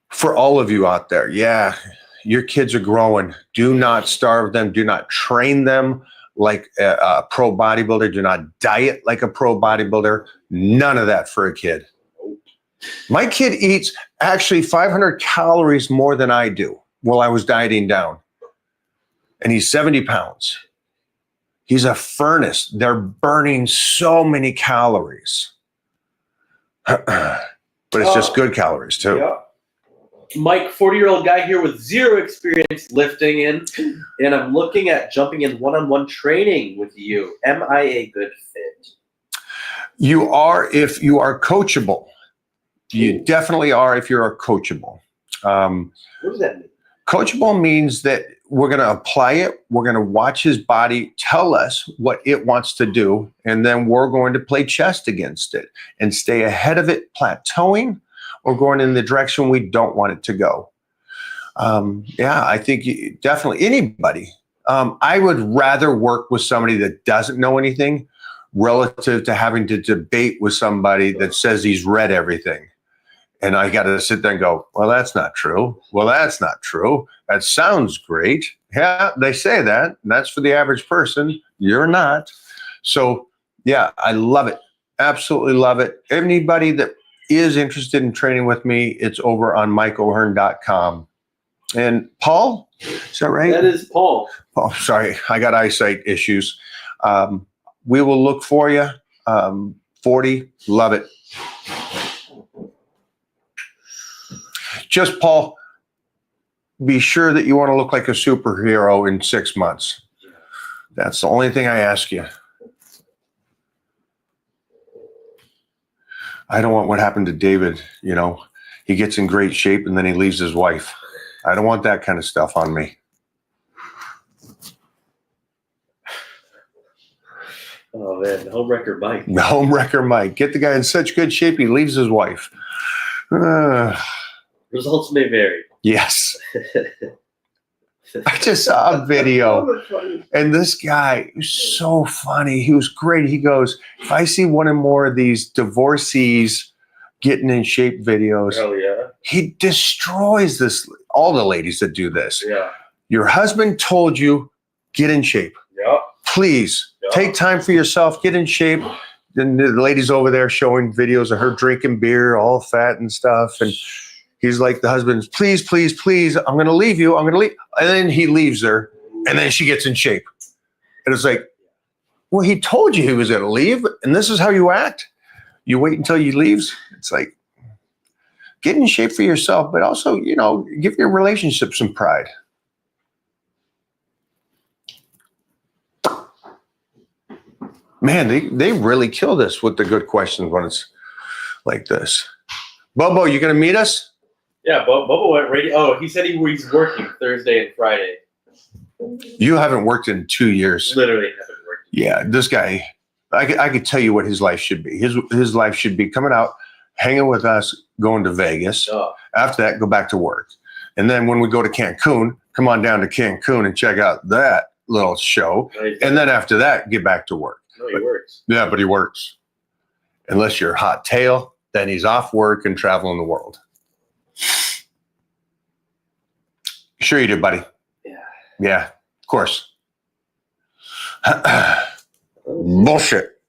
For all of you out there, yeah, your kids are growing. Do not starve them. Do not train them like a pro bodybuilder. Do not diet like a pro bodybuilder. None of that for a kid. My kid eats actually 500 calories more than I do while I was dieting down. And he's 70 pounds. He's a furnace. They're burning so many calories. But it's just good calories too. Yeah. Mike, 40-year-old guy here with zero experience lifting in, and I'm looking at jumping in one-on-one training with you. Am I a good fit? You are if you are coachable. You definitely are if you're coachable. What does that mean? Coachable means that we're going to apply it. We're going to watch his body tell us what it wants to do, and then we're going to play chess against it and stay ahead of it, plateauing, or going in the direction we don't want it to go. Yeah, I think definitely anybody. I would rather work with somebody that doesn't know anything relative to having to debate with somebody that says he's read everything. And I got to sit there and go, well, that's not true. Well, that's not true. That sounds great. Yeah, they say that. And that's for the average person. You're not. So, yeah, I love it. Absolutely love it. Anybody that is interested in training with me, it's over on MikeO'Hearn.com. And Paul, is that right? That is Paul. Oh, sorry, I got eyesight issues. We will look for you. 40, love it. Just, Paul, be sure that you want to look like a superhero in 6 months. That's the only thing I ask you. I don't want what happened to David. You know, he gets in great shape and then he leaves his wife. I don't want that kind of stuff on me. Oh man, homewrecker Mike. Homewrecker Mike. Get the guy in such good shape, he leaves his wife. Results may vary. Yes. I just saw a video, and this guy was so funny. He was great. He goes, if I see one or more of these divorcees getting in shape videos, Oh yeah. he destroys this. All the ladies that do this. Yeah. Your husband told you, get in shape. Yep. Please Yeah. take time for yourself, get in shape. Then the lady's over there showing videos of her drinking beer, all fat and stuff. And he's like, the husband, please, please, please, I'm going to leave you. I'm going to leave. And then he leaves her, and then she gets in shape. And it's like, well, he told you he was going to leave, and this is how you act? You wait until he leaves? It's like, get in shape for yourself, but also, you know, give your relationship some pride. Man, they really kill this with the good questions when it's like this. Bobo, you going to meet us? Yeah, Bubba went radio. Oh, he said he's working Thursday and Friday. You haven't worked in 2 years. Literally haven't worked. Yeah, this guy, I could tell you what his life should be. His life should be coming out, hanging with us, going to Vegas. Oh, After that, go back to work. And then when we go to Cancun, come on down to Cancun and check out that little show. And then after that, get back to work. no, he works. Yeah, but he works. Unless you're hot tail, then he's off work and traveling the world. Sure you do, buddy. Yeah. Yeah, of course. Bullshit.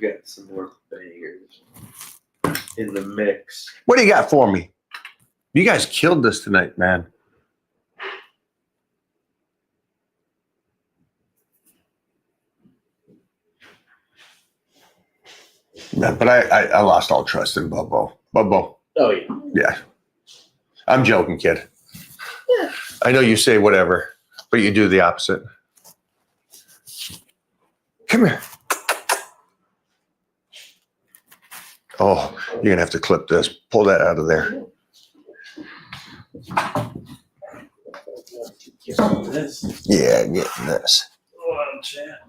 We got some more bangers in the mix. What do you got for me? You guys killed this tonight, man. Yeah, but I lost all trust in Bubbo. Bubbo. Oh yeah. Yeah. I'm joking, kid. Yeah. I know you say whatever, but you do the opposite. Come here. Oh, you're going to have to clip this. Pull that out of there. This Yeah, getting this. one, chat.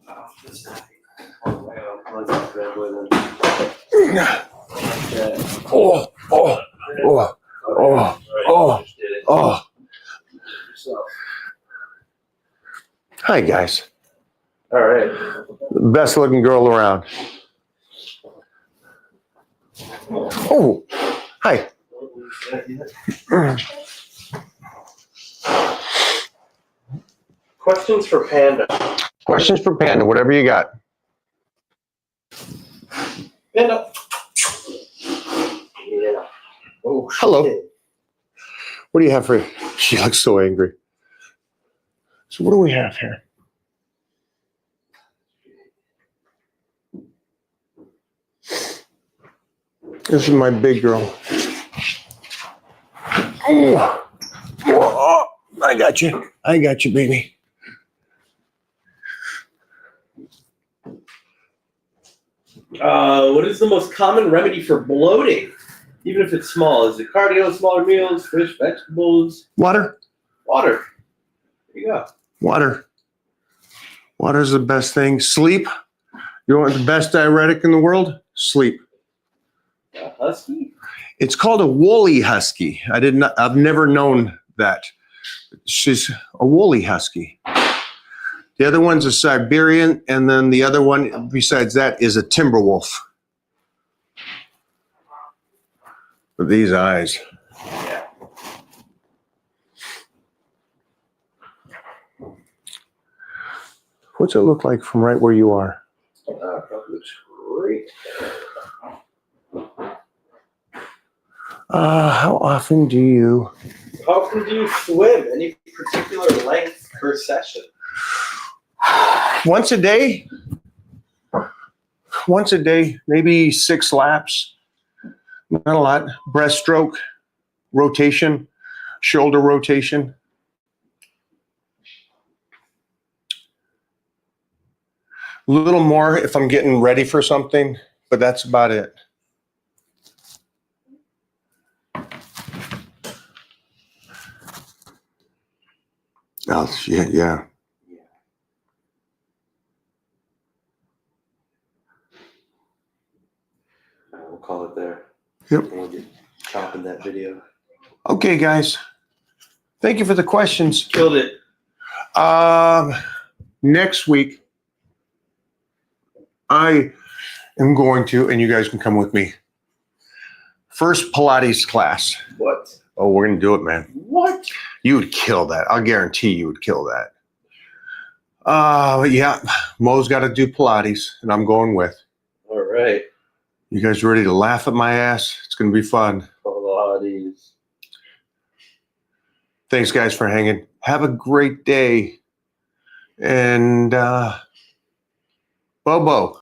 Oh, this is Oh, oh, oh, oh, oh, oh. Hi, guys. All right. Best looking girl around. Oh, hi. Questions for Panda. Questions for Panda, whatever you got. Panda. Yeah. Oh, Hello. shit. What do you have for? She looks so angry. So what do we have here? This is my big girl. Oh, oh, I got you. I got you, baby. What is the most common remedy for bloating? Even if it's small, is it cardio, smaller meals, fish, vegetables, Water. water? There you go. Water. Water's the best thing. Sleep. You want the best diuretic in the world? Sleep. Husky? It's called a woolly husky. I've never known that. She's a woolly husky. The other one's a Siberian, and then the other one besides that is a timber wolf. With these eyes. Yeah. What's it look like from right where you are? Looks great. How often do you? How often do you swim? Any particular length per session? Once a day. Once a day, maybe 6 laps. Not a lot. Breaststroke, rotation, shoulder rotation. A little more if I'm getting ready for something, but that's about it. Oh, shit, yeah. We'll call it there. Yep. And we'll get chopping that video. Okay, guys. Thank you for the questions. Killed it. Next week, I am going to, and you guys can come with me. First Pilates class. What? Oh, we're going to do it, man. What? You would kill that. I'll guarantee you would kill that. Yeah, Mo's got to do Pilates, and I'm going with. All right. You guys ready to laugh at my ass? It's going to be fun. Pilates. Thanks, guys, for hanging. Have a great day. And Bobo.